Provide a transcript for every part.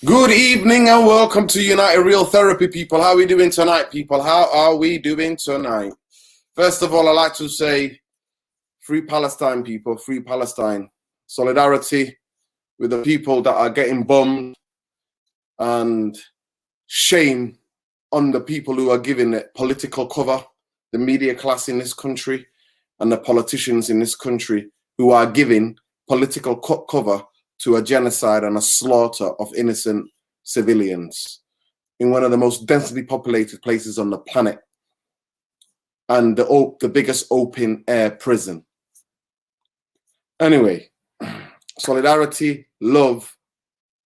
Good evening and welcome to United Real Therapy, people. How are we doing tonight, people? How are we doing tonight? First of all, I'd like to say free Palestine, people, free Palestine. Solidarity with the people that are getting bombed, and shame on the people who are giving it political cover, the media class in this country and the politicians in this country who are giving political cover to a genocide and a slaughter of innocent civilians in one of the most densely populated places on the planet and the biggest open air prison. Anyway, solidarity, love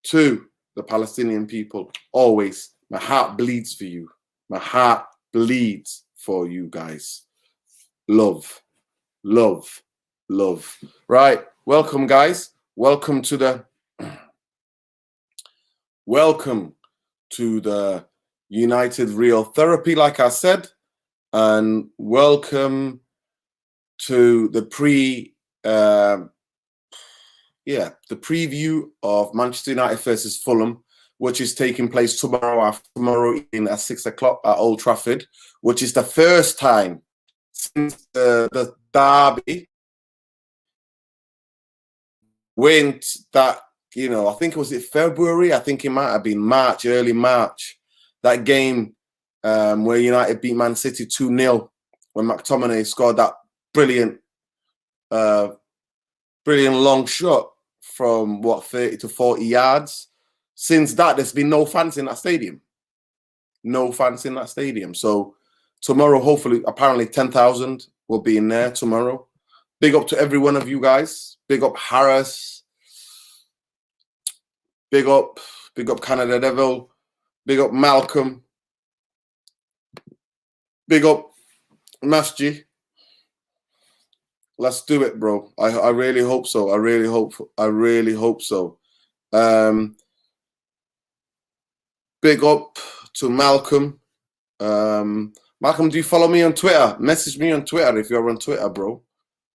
to the Palestinian people. Always. My heart bleeds for you. My heart bleeds for you guys. Love, love, love. Right. Welcome, guys. Welcome to the United Real Therapy, like I said, and welcome to the preview of Manchester United versus Fulham, which is taking place tomorrow evening at 6 o'clock at Old Trafford, which is the first time since the derby went that, I think it was February. I think it might have been March, early March. That game where United beat Man City 2-0 when McTominay scored that brilliant long shot from 30 to 40 yards. Since that, there's been no fans in that stadium. No fans in that stadium. So tomorrow, hopefully, apparently 10,000 will be in there tomorrow. Big up to every one of you guys. Big up Harris. Big up Canada Devil. Big up Malcolm. Big up Masji. Let's do it, bro. I really hope so. I really hope so. Big up to Malcolm. Malcolm, do you follow me on Twitter? Message me on Twitter if you're on Twitter, bro.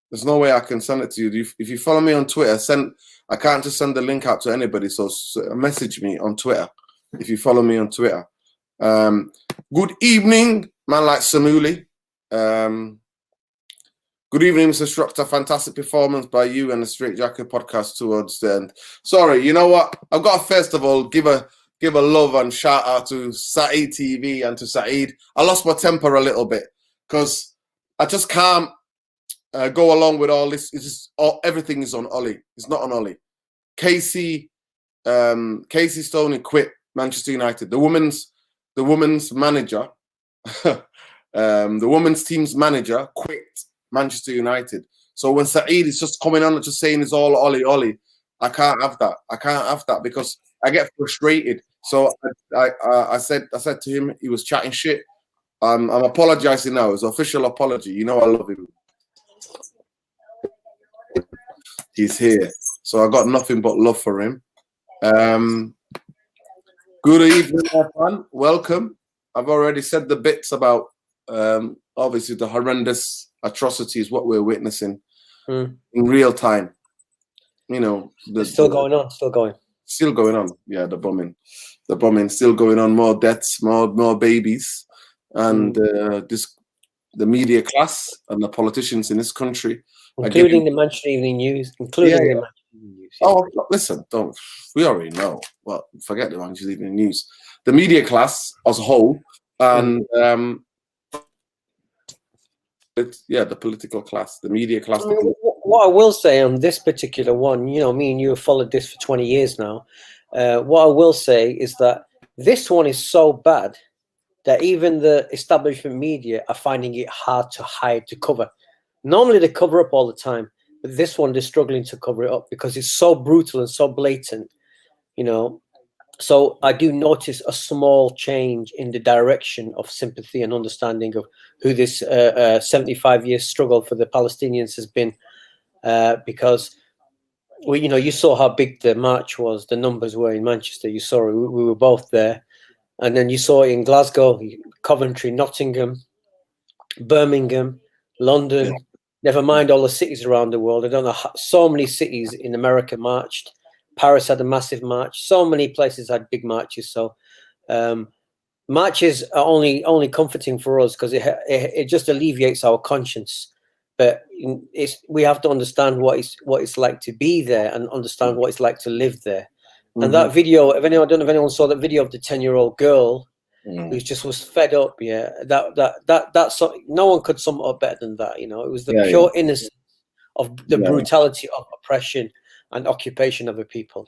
There's no way I can send it to you. If you follow me on Twitter, I can't just send the link out to anybody. So message me on Twitter if you follow me on Twitter. Good evening, man like Samuli. Good evening, Mr. Structor. Fantastic performance by you and the Straight Jacket podcast towards the end. Sorry, you know what? I've got to first of all give a love and shout out to Saeed TV and to Saeed. I lost my temper a little bit because I just can't go along with all this. It's just everything is on Ollie. It's not on Ollie. Casey Stoney quit Manchester United. The women's manager, the women's team's manager quit Manchester United. So when Saeed is just coming on and just saying it's all Ollie, I can't have that. I can't have that because I get frustrated. So I said to him, he was chatting shit. I'm apologizing now. It's an official apology. You know I love him. He's here. So I got nothing but love for him. Good evening, everyone. Welcome. I've already said the bits about obviously the horrendous atrocities what we're witnessing in real time. It's still going on. Still going on. Yeah, the bombing still going on. More deaths, more babies, and the media class and the politicians in this country, including the Manchester Evening News, the Manchester Evening News. Yeah. Oh, listen, we already know. Well, forget the Manchester Evening News. The media class as a whole, and the political class, the media class. What I will say on this particular one, me and you have followed this for 20 years now. What I will say is that this one is so bad that even the establishment media are finding it hard to hide, to cover. Normally they cover up all the time, but this one they're struggling to cover it up because it's so brutal and so blatant, So I do notice a small change in the direction of sympathy and understanding of who this 75-year struggle for the Palestinians has been, because you saw how big the march was, the numbers were in Manchester. You saw it, we were both there. And then you saw it in Glasgow, Coventry, Nottingham, Birmingham, London, never mind all the cities around the world. I don't know, so many cities in America marched. Paris had a massive march. So many places had big marches. So marches are only comforting for us because it just alleviates our conscience. But we have to understand what it's like to be there and understand what it's like to live there. And that video, I don't know if anyone saw that video of the 10-year-old girl who just was fed up. Yeah, that's no one could sum it up better than that. It was the pure innocence of the brutality of oppression and occupation of a people.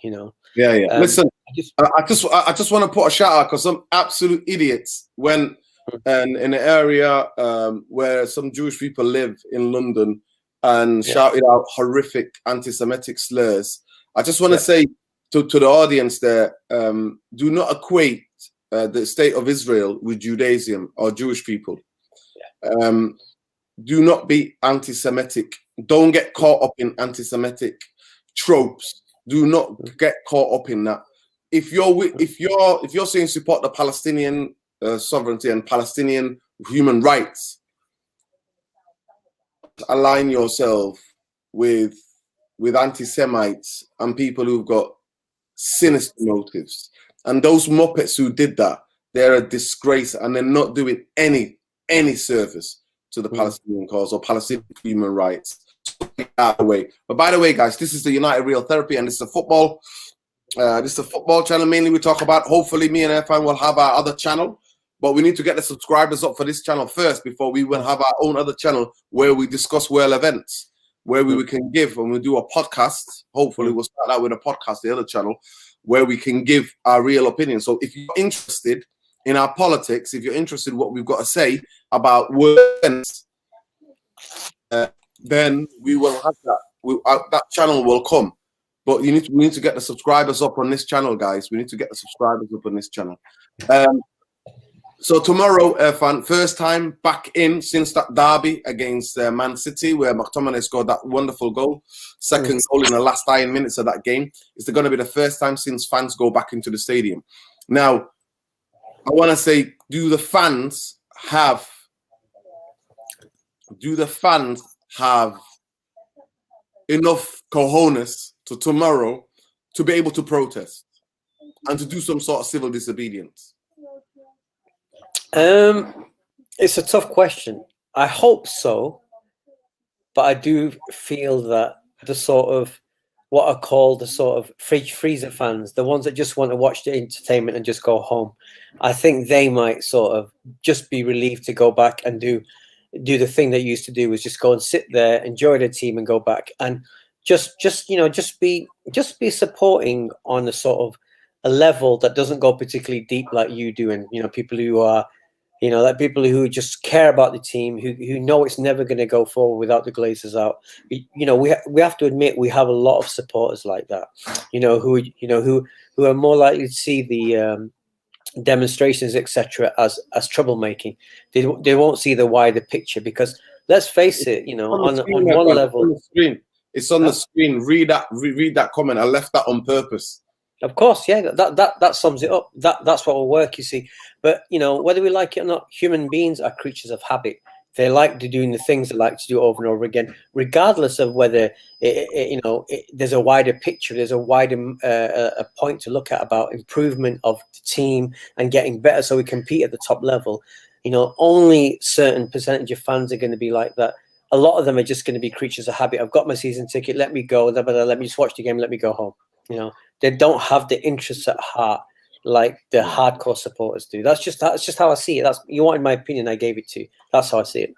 Listen, I just want to put a shout out because some absolute idiots went and in an area where some Jewish people live in London and shouted out horrific anti-Semitic slurs. I just want to say to the audience there, do not equate the state of Israel with Judaism or Jewish people. Do not be anti-Semitic. Don't get caught up in anti-Semitic tropes. Do not get caught up in that. If you're saying support the Palestinian sovereignty and Palestinian human rights, align yourself with anti-Semites and people who've got sinister motives. And those Muppets who did that, they're a disgrace, and they're not doing any service to the Palestinian cause or Palestinian human rights. Out of the way. But by the way, guys, this is the United Real Therapy, and this is a football. This is a football channel mainly we talk about. Hopefully, me and Irfan will have our other channel, but we need to get the subscribers up for this channel first before we will have our own other channel where we discuss world events, where we can give, and we do a podcast. Hopefully, we'll start out with a podcast, the other channel, where we can give our real opinion. So if you're interested in our politics, if you're interested in what we've got to say about world events, then we will have that. That channel will come. But we need to get the subscribers up on this channel, guys. We need to get the subscribers up on this channel. So tomorrow, Irfan, first time back in since that derby against Man City, where McTominay scored that wonderful goal, second goal in the last 9 minutes of that game. It's going to be the first time since fans go back into the stadium. Now, I want to say, do the fans have enough cojones to tomorrow to be able to protest and to do some sort of civil disobedience? It's a tough question. I hope so, but I do feel that the sort of what I call the sort of freezer fans, the ones that just want to watch the entertainment and just go home, I think they might sort of just be relieved to go back and do the thing they used to do, was just go and sit there, enjoy their team, and go back and just be supporting on a sort of a level that doesn't go particularly deep like you do, and people who are like people who just care about the team, who know it's never going to go forward without the Glazers out. We have to admit we have a lot of supporters like that, who are more likely to see the demonstrations, etc., as troublemaking. They won't see the wider picture, because let's face it, on one level, it's on the screen. Read that comment. I left that on purpose. Of course, yeah, that sums it up. That's what will work, you see. But whether we like it or not, human beings are creatures of habit. They like to doing the things they like to do over and over again, regardless of whether there's a wider picture, there's a wider a point to look at about improvement of the team and getting better so we compete at the top level. Only certain percentage of fans are going to be like that. A lot of them are just going to be creatures of habit. I've got my season ticket. Let me go. Let me just watch the game. Let me go home. They don't have the interests at heart like the hardcore supporters do. That's just how I see it. You wanted my opinion, I gave it to you. That's how I see it.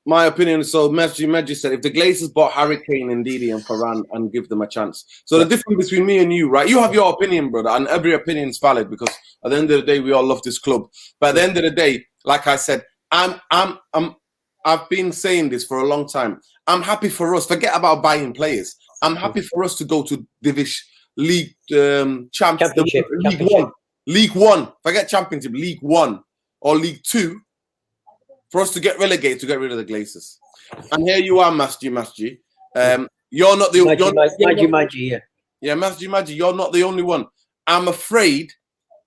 My opinion. So Medji said, if the Glazers bought Harry Kane and Didi and Varane and give them a chance. So the difference between me and you, right? You have your opinion, brother, and every opinion is valid, because at the end of the day, we all love this club. But at the end of the day, like I said, I've been saying this for a long time. I'm happy for us. Forget about buying players. I'm happy for us to go to Division League Championship. League One. Forget Championship. League One or League Two. For us to get relegated, to get rid of the Glazers. And here you are, Masji. You're not the Masji. Yeah, Masji. You're not the only one. I'm afraid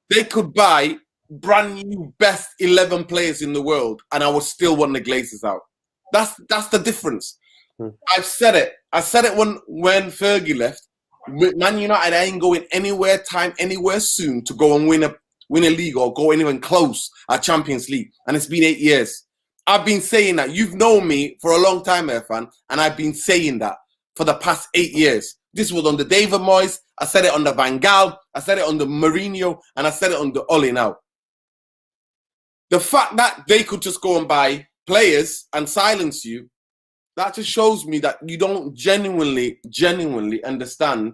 they could buy brand new best 11 players in the world, and I would still want the Glazers out. That's the difference. I've said it. I said it when Fergie left. With Man United ain't going anywhere soon to go and win a league or go anyone close at Champions League. And it's been 8 years. I've been saying that. You've known me for a long time, Irfan, and I've been saying that for the past 8 years. This was under David Moyes. I said it under Van Gaal. I said it under Mourinho, and I said it under Ole now. The fact that they could just go and buy players and silence you, that just shows me that you don't genuinely understand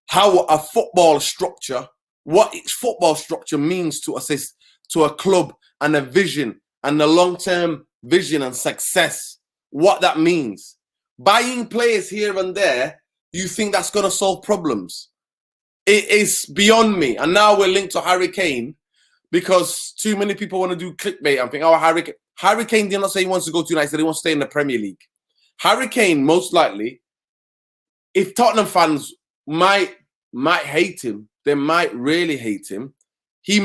how a football structure, what its football structure means to assist to a club and a vision and the long-term vision and success, what that means. Buying players here and there, you think that's going to solve problems. It is beyond me. And now we're linked to Harry Kane because too many people want to do clickbait and think, oh, Harry Kane did not say he wants to go to United, he said he wants to stay in the Premier League. Harry Kane, most likely, if Tottenham fans might hate him, they might really hate him, he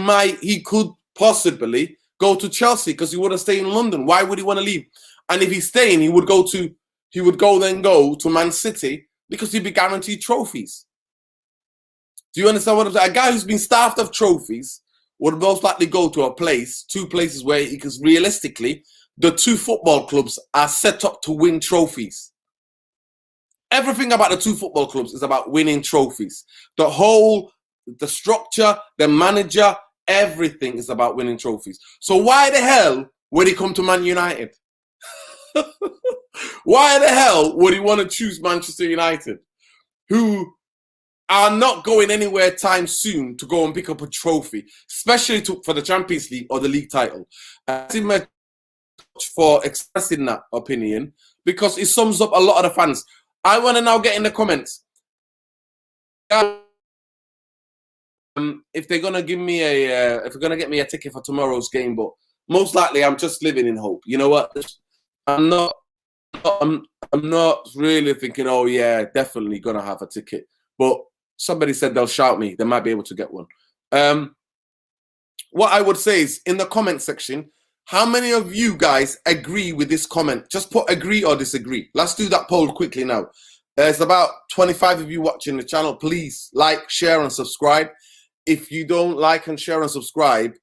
could possibly go to Chelsea because he wouldn't stay in London. Why would he want to leave? And if he's staying, he would go to Man City because he'd be guaranteed trophies. Do you understand what I'm saying? A guy who's been starved of trophies would most likely go to two places where he, because realistically, the two football clubs are set up to win trophies. Everything about the two football clubs is about winning trophies. The structure, the manager, everything is about winning trophies. So why the hell would he come to Man United? Why the hell would he want to choose Manchester United, who are not going anywhere time soon to go and pick up a trophy, especially for the Champions League or the league title? For expressing that opinion, because it sums up a lot of the fans. I want to now get in the comments if they're gonna give me if they're gonna get me a ticket for tomorrow's game. But most likely, I'm just living in hope. You know what? I'm not really thinking, oh yeah, definitely gonna have a ticket. But somebody said they'll shout me. They might be able to get one. What I would say is in the comment section, how many of you guys agree with this comment? Just put agree or disagree. Let's do that poll quickly now. There's about 25 of you watching the channel. Please like, share, and subscribe. If you don't like and share and subscribe,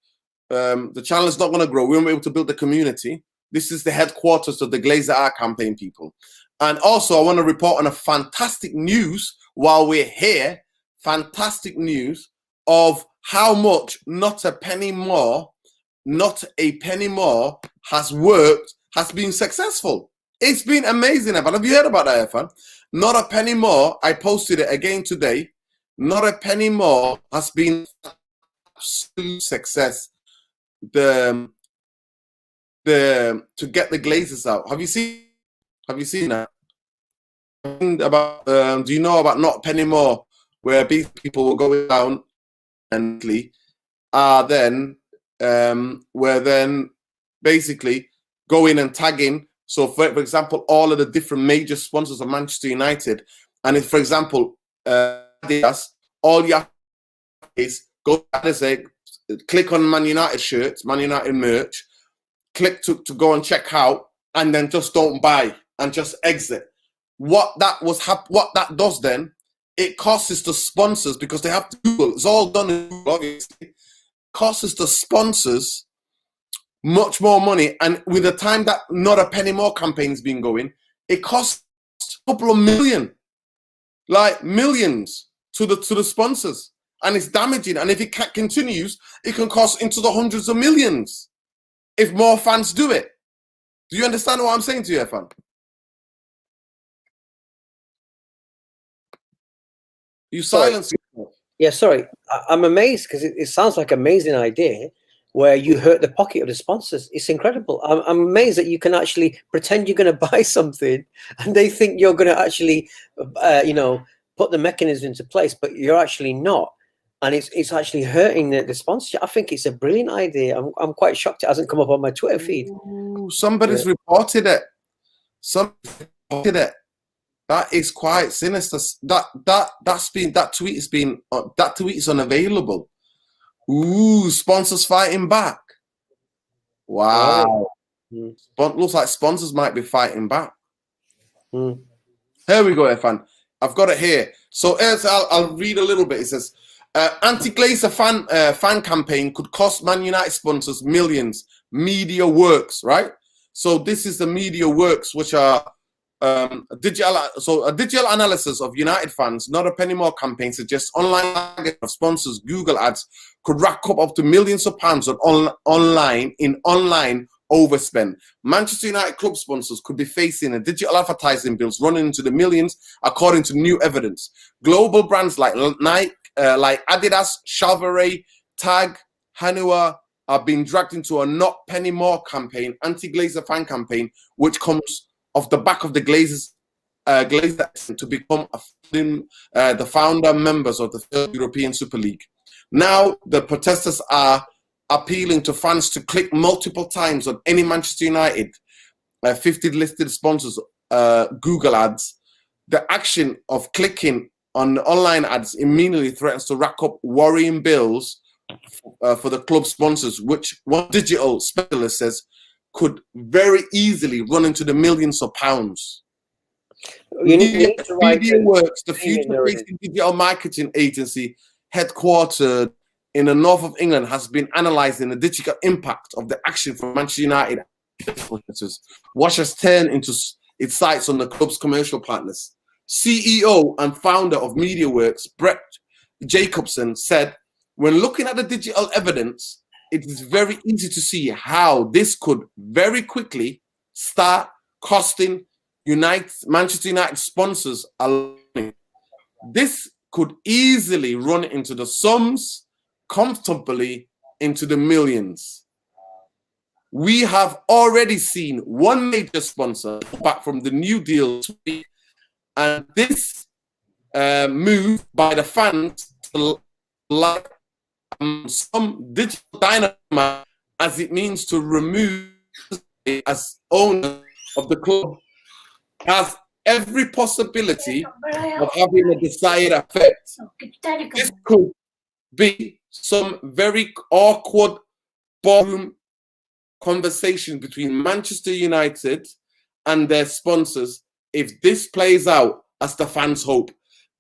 the channel is not going to grow. We won't be able to build the community. This is the headquarters of the Glazer Art campaign, people. And also, I want to report on a fantastic news while we're here. Fantastic news of how much not a penny more has been successful. It's been amazing, Evan. Have you heard about that, Evan? Not a penny more. I posted it again today. Not a penny more has been absolute success. To get the Glazers out. Have you seen that? About do you know about Not a Penny More, where people will go down and then where then basically going and tagging. So for example, all of the different major sponsors of Manchester United, and if, for example, Adidas, all you have to do is go and say, click on Man United shirts, Man United merch, click to go and check out, and then just don't buy and just exit. What that does then, it costs the sponsors, because they have to Google. It's all done in Google, obviously. Costs the sponsors much more money, and with the time that Not a Penny More campaign's been going, it costs a couple of million, like millions, to the sponsors, and it's damaging. And if it continues, it can cost into the hundreds of millions if more fans do it. Do you understand what I'm saying to you, Efan? You silence yourself. Yeah, sorry. I'm amazed because it sounds like an amazing idea where you hurt the pocket of the sponsors. It's incredible. I'm amazed that you can actually pretend you're going to buy something and they think you're going to actually, put the mechanism into place, but you're actually not. And it's actually hurting the sponsorship. I think it's a brilliant idea. I'm quite shocked it hasn't come up on my Twitter feed. Ooh, somebody's reported it. Somebody reported it. That is quite sinister. That tweet is unavailable. Ooh, sponsors fighting back. Wow. Mm. Looks like sponsors might be fighting back. Mm. Here we go, Efan. I've got it here. So as I'll read a little bit. It says, anti-Glazer fan campaign could cost Man United sponsors millions. Media works, right? So this is the media works, which are a digital analysis of United fans, not a penny more campaign suggests online targeting of sponsors Google ads could rack up to millions of pounds on online overspend. Manchester United club sponsors could be facing a digital advertising bills running into the millions, according to new evidence. Global brands like Nike, like Adidas, Chevrolet, Tag, Hanwha are being dragged into a not penny more campaign, anti-Glazer fan campaign, which comes off the back of the Glazer to become the founder members of the third European Super League. Now the protesters are appealing to fans to click multiple times on any Manchester United 50 listed sponsors Google ads. The action of clicking on online ads immediately threatens to rack up worrying bills for the club sponsors, which one digital specialist says could very easily run into the millions of pounds. Media Works, the future-facing digital marketing agency headquartered in the north of England, has been analysing the digital impact of the action from Manchester United. Watch has turned into its sights on the club's commercial partners. CEO and founder of MediaWorks, Brett Jacobson, said, when looking at the digital evidence, it is very easy to see how this could very quickly start costing Manchester United sponsors a lot. This could easily run into the sums, comfortably into the millions. We have already seen one major sponsor back from the New Deal, and this move by the fans to like some digital dynamite, as it means to remove as owner of the club, has every possibility of having a desired effect. This could be some very awkward ballroom conversation between Manchester United and their sponsors if this plays out as the fans hope.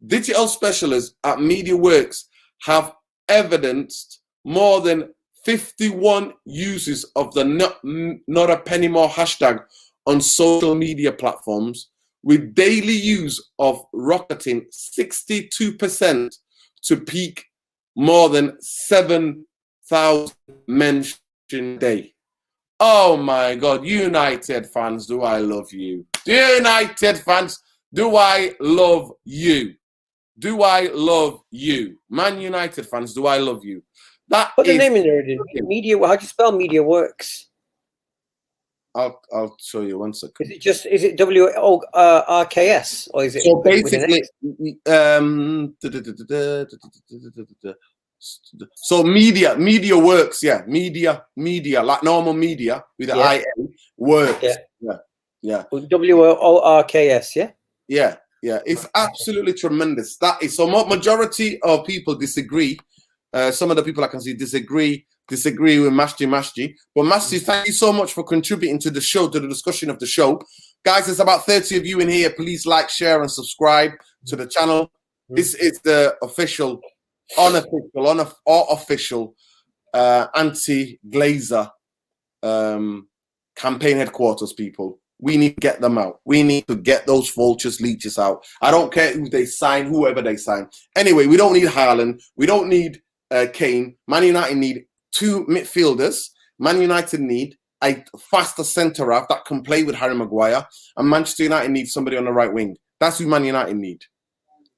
Digital specialists at MediaWorks have evidenced more than 51 uses of the not a penny more hashtag on social media platforms, with daily use of rocketing 62% to peak more than 7,000 mentions a day. Oh my God, United fans, do I love you? United fans, do I love you? Do I love you? Man United fans, do I love you? That put the name in there. Media. How do you spell MediaWorks? I'll show you 1 second. Is it WORKS or is it? So basically, so media works, yeah. Media, like normal media with the IA works. Yeah. WORKS, yeah. Yeah. It's absolutely tremendous. That is so. Majority of people disagree. Some of the people I can see disagree with Mashji. But Mashji, thank you so much for contributing to the show, to the discussion of the show. Guys, there's about 30 of you in here. Please like, share, and subscribe to the channel. This is the official, unofficial anti-Glazer campaign headquarters, people. We need to get them out. We need to get those vultures, leeches out. I don't care who they sign, whoever they sign. Anyway, we don't need Haaland. We don't need Kane. Man United need 2 midfielders. Man United need a faster centre half that can play with Harry Maguire. And Manchester United needs somebody on the right wing. That's who Man United need.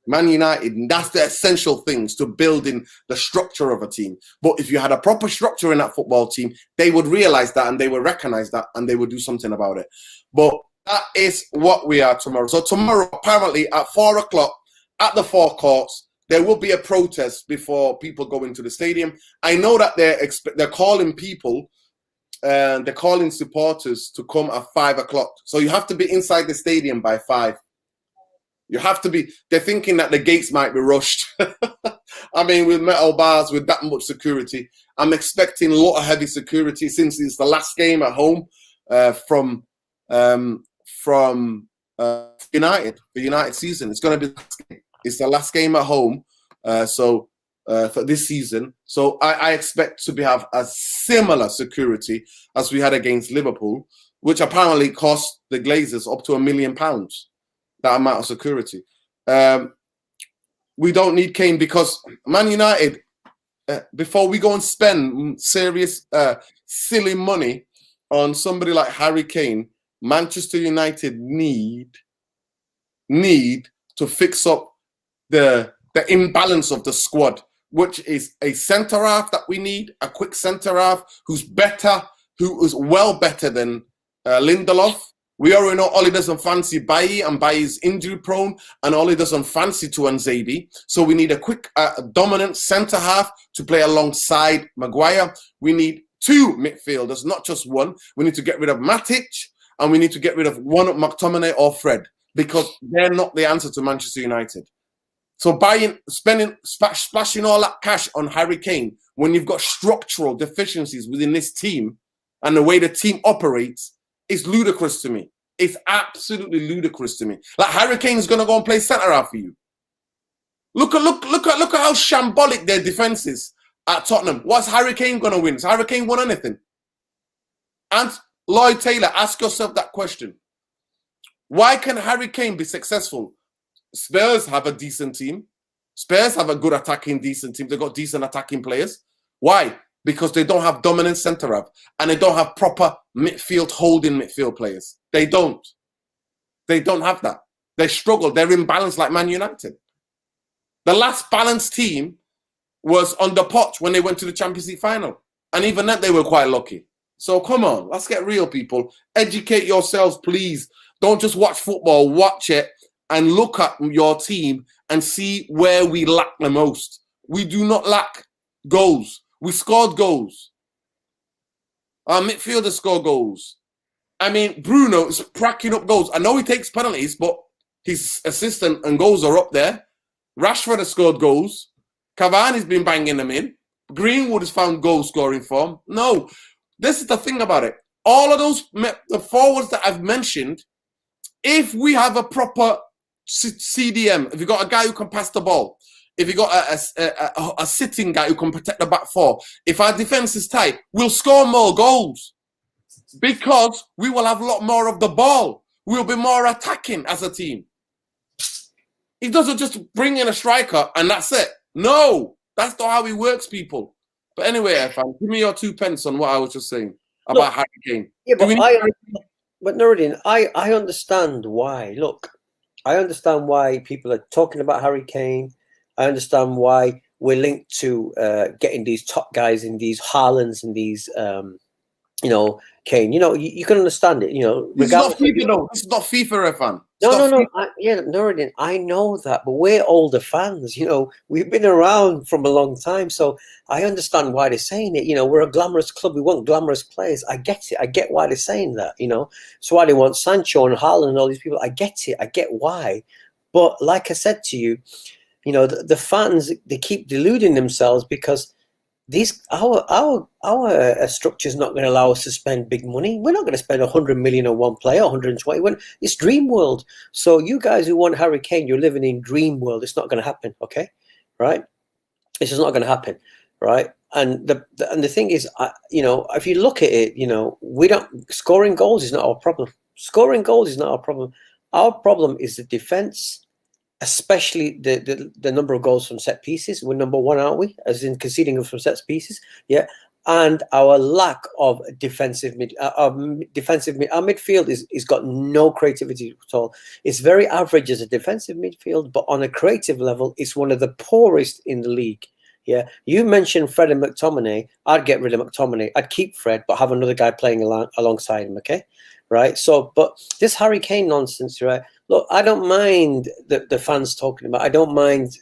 Man United, that's the essential things to building the structure of a team. But if you had a proper structure in that football team, they would realize that and they would recognize that and they would do something about it. But that is what we are tomorrow. So tomorrow, apparently at 4 o'clock at the forecourts, there will be a protest before people go into the stadium. I know that they're calling people, they're calling supporters to come at 5 o'clock. So you have to be inside the stadium by 5. You have to be. They're thinking that the gates might be rushed. I mean, with metal bars, with that much security, I'm expecting a lot of heavy security since it's the last game at home from United, the United season. It's going to be the last game. It's the last game at home. For this season. So I expect to have a similar security as we had against Liverpool, which apparently cost the Glazers up to £1 million, that amount of security. We don't need Kane because Man United, before we go and spend serious, silly money on somebody like Harry Kane, Manchester United need to fix up the imbalance of the squad, which is a centre half that we need, a quick centre half who is well better than Lindelof. We already know Oli doesn't fancy Bailly, and Bailly's injury prone, and Oli doesn't fancy Tuanzebe. So we need a quick, dominant centre half to play alongside Maguire. We need 2 midfielders, not just one. We need to get rid of Matic, and we need to get rid of one of McTominay or Fred, because they're not the answer to Manchester United. So splashing all that cash on Harry Kane when you've got structural deficiencies within this team and the way the team operates is ludicrous to me. It's absolutely ludicrous to me. Like Harry Kane is going to go and play centre half for you. Look at how shambolic their defense is at Tottenham. What's Harry Kane going to win? Has Harry Kane won anything? And Lloyd Taylor, ask yourself that question. Why can Harry Kane be successful? Spurs have a decent team. Spurs have a good decent team. They've got decent attacking players. Why? Because they don't have dominant centre half and they don't have proper holding midfield players. They don't. They don't have that. They struggle. They're imbalanced like Man United. The last balanced team was under Poch when they went to the Champions League final. And even then, they were quite lucky. So come on, let's get real, people. Educate yourselves, please. Don't just watch football. Watch it and look at your team and see where we lack the most. We do not lack goals. We scored goals. Our midfielders score goals. I mean, Bruno is cracking up goals. I know he takes penalties, but his assistant and goals are up there. Rashford has scored goals. Cavani's been banging them in. Greenwood has found goal scoring form. No, this is the thing about it. All of those, the forwards that I've mentioned, if we have a proper CDM, if you got a guy who can pass the ball, if you got a sitting guy who can protect the back four, if our defense is tight, we'll score more goals because we will have a lot more of the ball. We'll be more attacking as a team. He doesn't just bring in a striker and that's it. No, that's not how he works, people. But anyway, Irfan, give me your 2 pence on what I was just saying about Harry Kane. Yeah, but Nuruddin, I understand why. Look, I understand why people are talking about Harry Kane. I understand why we're linked to getting these top guys in these Haalands and these, Kane. You can understand it. This is not FIFA, though. This is not FIFA, Irfan. No. Nuruddin, I know that, but we're older fans. We've been around from a long time, so I understand why they're saying it. We're a glamorous club. We want glamorous players. I get it. I get why they're saying that. So why they want Sancho and Haaland and all these people. I get it. I get why. But like I said to you, the fans, they keep deluding themselves because our structure is not going to allow us to spend big money. We're not going to spend 100 million on one player, 120. It's dream world. So you guys who want Harry Kane, you're living in dream world. It's not going to happen. Okay, right? This is not going to happen, right? And the thing is, if you look at it, we don't scoring goals is not our problem. Scoring goals is not our problem. Our problem is the defense. Especially the number of goals from set pieces. We're number 1, aren't we? As in conceding from set pieces. Yeah. And our lack of defensive our midfield is got no creativity at all. It's very average as a defensive midfield, but on a creative level, it's one of the poorest in the league. Yeah. You mentioned Fred and McTominay. I'd get rid of McTominay. I'd keep Fred, but have another guy playing alongside him. Okay. Right. So, but this Harry Kane nonsense, right? Look, I don't mind the fans talking about it. I don't mind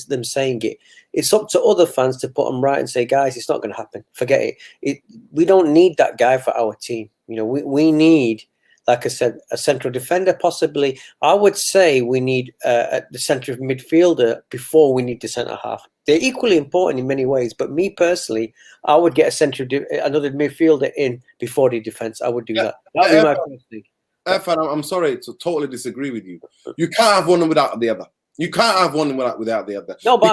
them saying it. It's up to other fans to put them right and say, guys, it's not going to happen. Forget it. We don't need that guy for our team. We need, like I said, a central defender possibly. I would say we need the centre of midfielder before we need the centre half. They're equally important in many ways, but me personally, I would get another midfielder in before the defence. I would do that. That would be my first thing. Irfan, I'm sorry to totally disagree with you. You can't have one without the other. You can't have one without the other. No, but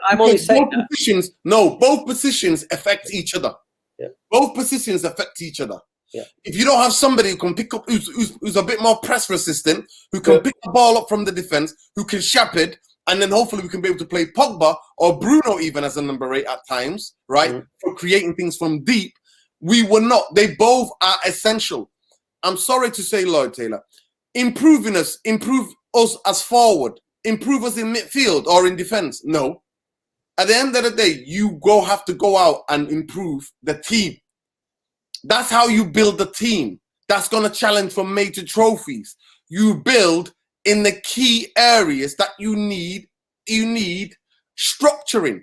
I'm only saying that. Both positions affect each other. Yeah. Both positions affect each other. Yeah. If you don't have somebody who can pick up, who's a bit more press resistant, who can pick the ball up from the defense, who can shepherd, and then hopefully we can be able to play Pogba or Bruno even as a number 8 at times, right? For creating things from deep. We were not. They both are essential. I'm sorry to say, Lloyd Taylor, improve us as forward, improve us in midfield or in defense. No. At the end of the day, you have to go out and improve the team. That's how you build the team. That's going to challenge for major trophies. You build in the key areas that you need structuring.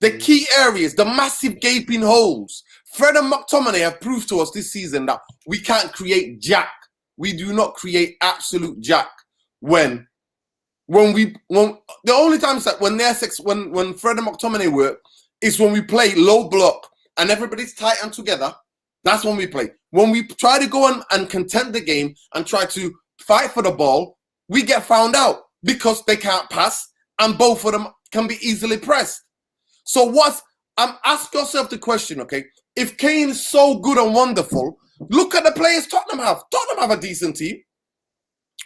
The key areas, the massive gaping holes. Fred and McTominay have proved to us this season that we can't create jack. We do not create absolute jack when the only times that when Fred and McTominay work is when we play low block and everybody's tight and together. That's when we play. When we try to go on and contend the game and try to fight for the ball, we get found out because they can't pass and both of them can be easily pressed. So ask yourself the question, okay? If Kane is so good and wonderful, look at the players Tottenham have. Tottenham have a decent team.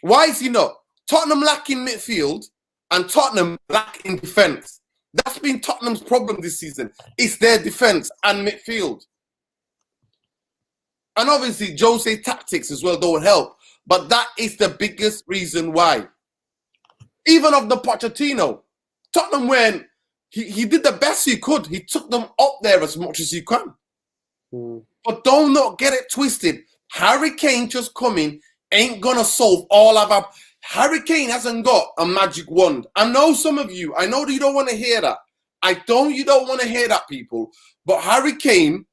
Why is he not? Tottenham lack in midfield and Tottenham lack in defense. That's been Tottenham's problem this season. It's their defense and midfield. And obviously, Jose's tactics as well don't help. But that is the biggest reason why. Even of the Pochettino, Tottenham, when he did the best he could, he took them up there as much as he can. But don't not get it twisted. Harry Kane just coming ain't going to solve all of our... Harry Kane hasn't got a magic wand. I know some of you, I know that you don't want to hear that. You don't want to hear that, people. But Harry Kane...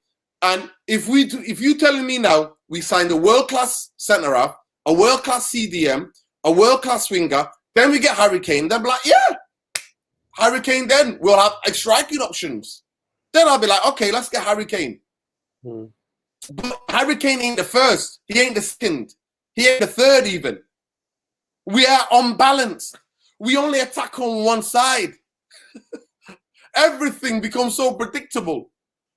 And if you telling me now we signed a world-class centre-half, a world-class CDM, a world-class winger, then we get Harry Kane, then be like, yeah, Harry Kane then we'll have striking options. Then I'll be like, okay, let's get Harry Kane. But Harry Kane ain't the first. He ain't the second. He ain't the third even. We are unbalanced. We only attack on one side. Everything becomes so predictable.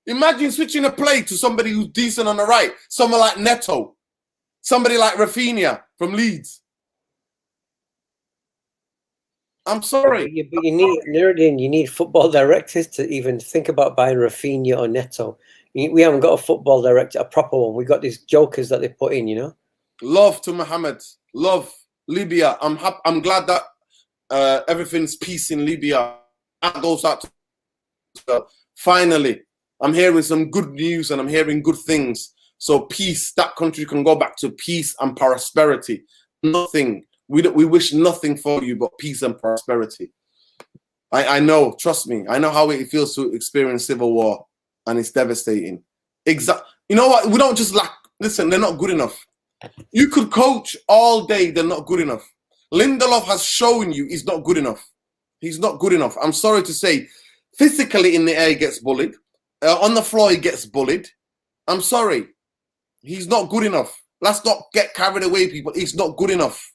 Imagine switching a play to somebody who's decent on the right. Someone like Neto. Somebody like Rafinha from Leeds. I'm sorry. But you need football directors to even think about buying Rafinha or Neto. We haven't got a football director, a proper one. We got these jokers that they put in, you know. Love to Mohammed. Love Libya. I'm glad that everything's peace in Libya. That goes out to finally. I'm hearing some good news and I'm hearing good things. So peace, that country can go back to peace and prosperity. Nothing. We wish nothing for you but peace and prosperity. I know, trust me. I know how it feels to experience civil war and it's devastating. You know what? We don't just lack. Listen, they're not good enough. You could coach all day. They're not good enough. Lindelof has shown you he's not good enough. He's not good enough. I'm sorry to say. Physically in the air, he gets bullied. On the floor, he gets bullied. I'm sorry. He's not good enough. Let's not get carried away, people. He's not good enough.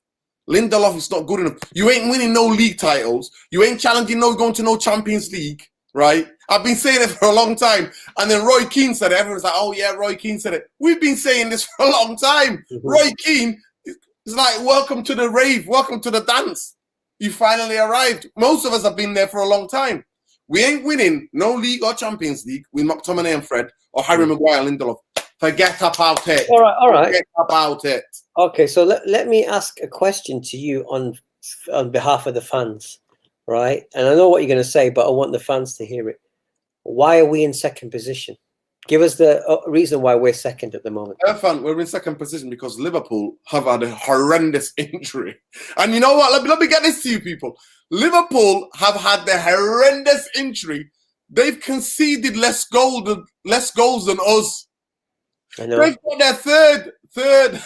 Lindelof is not good enough. You ain't winning no league titles. You ain't challenging going to no Champions League, right? I've been saying it for a long time. And then Roy Keane said it. Everyone's like, oh, yeah, Roy Keane said it. We've been saying this for a long time. Roy Keane is like, welcome to the rave. Welcome to the dance. You finally arrived. Most of us have been there for a long time. We ain't winning no league or Champions League with McTominay and Fred or Harry Maguire and Lindelof. Forget about it. All right. Forget about it. Okay, so let me ask a question to you on behalf of the fans, right? And I know what you're going to say, but I want the fans to hear it. Why are we in second position? Give us the reason why we're second at the moment. We're in second position because Liverpool have had a horrendous injury. And you know what? Let me get this to you, people. Liverpool have had the horrendous injury. They've conceded less goals than us. I know. They've got their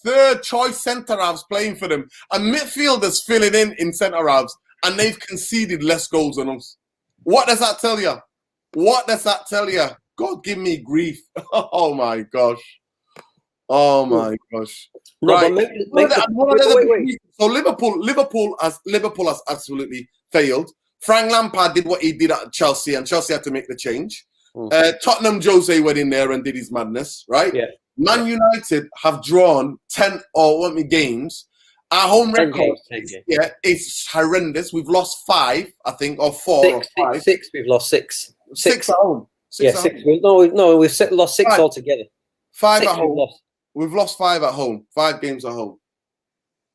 third choice centre halves playing for them, and midfielders filling in centre halves, and they've conceded less goals than us. What does that tell you? What does that tell you? God, give me grief. Oh my gosh. Oh my gosh. No, right. but wait. So Liverpool has absolutely failed. Frank Lampard did what he did at Chelsea, and Chelsea had to make the change. Tottenham Jose went in there and did his madness, right? Yeah. Man United have drawn 10 games. Our home record, it's horrendous. We've lost 5, I think, or 4 or 5. 6. We've lost 6. 6 at home. 6 at home. No, we've lost 6 altogether. 5 at home. We've lost 5 at home. 5 games at home.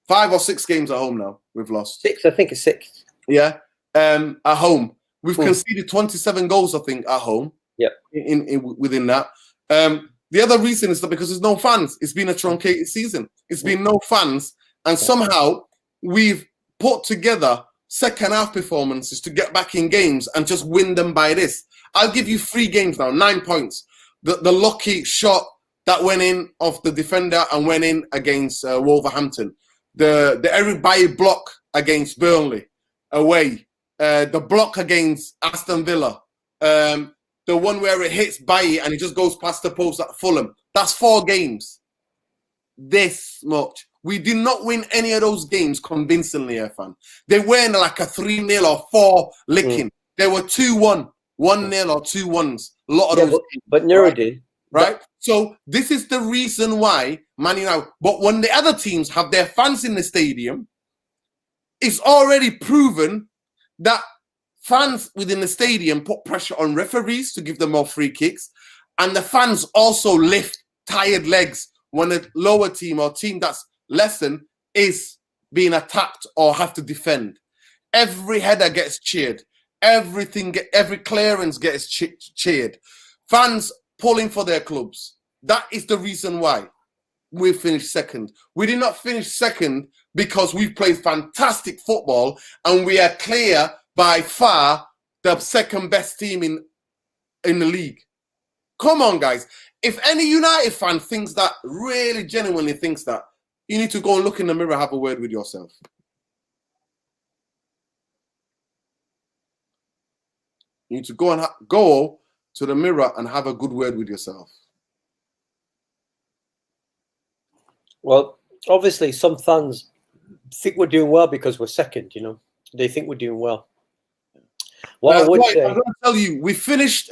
5 or 6 games at home now. We've lost 6. I think it's 6. Yeah. At home, we've conceded 27 goals. I think at home. Yeah. Within that. The other reason is that because there's no fans. It's been a truncated season. It's been no fans. And somehow we've put together second half performances to get back in games and just win them by this. I'll give you 3 games now, 9 points. The lucky shot that went in off the defender and went in against Wolverhampton. The Eric Bailly block against Burnley away. The block against Aston Villa. The one where it hits Bailly and it just goes past the post at Fulham. That's 4 games. This much. We did not win any of those games convincingly, Irfan. They weren't like a 3-0 or 4 licking. They were 2-1, 1-0 or 2-1s. A lot of those. But Nuruddin. Right? So this is the reason why Man United. But when the other teams have their fans in the stadium, it's already proven that fans within the stadium put pressure on referees to give them more free kicks. And the fans also lift tired legs when a lower team or team that's lesson is being attacked or have to defend. Every header gets cheered. Every clearance gets cheered. Fans pulling for their clubs. That is the reason why we finished second. We did not finish second because we played fantastic football and we are clear by far the second best team in the league. Come on, guys. If any United fan thinks that, really genuinely thinks that, you need to go and look in the mirror and have a word with yourself. You need to go and go to the mirror and have a good word with yourself. Well, obviously, some fans think we're doing well because we're second. You know, they think we're doing well. What I would say, I'm going to tell you, we finished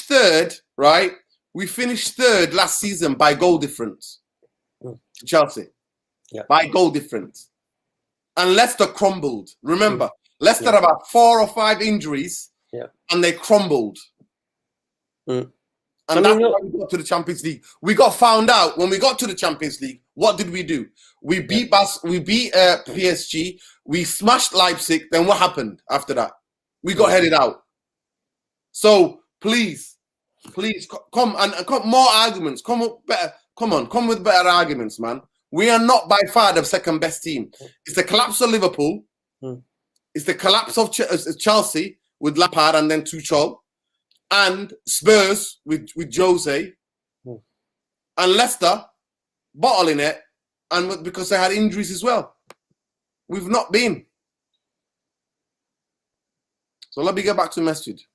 third, right? We finished third last season by goal difference. Chelsea, by goal difference, and Leicester crumbled. Remember, Leicester had about 4 or 5 injuries, and they crumbled. And that's why we got to the Champions League. We got found out when we got to the Champions League. What did we do? We beat PSG. We smashed Leipzig. Then what happened after that? We got headed out. So please, come more arguments. Come up better. Come with better arguments, man. We are not by far the second best team. It's the collapse of Liverpool. It's the collapse of Chelsea with Lampard and then Tuchel. And Spurs with Jose. And Leicester bottling it. And because they had injuries as well. We've not been. So let me get back to the message.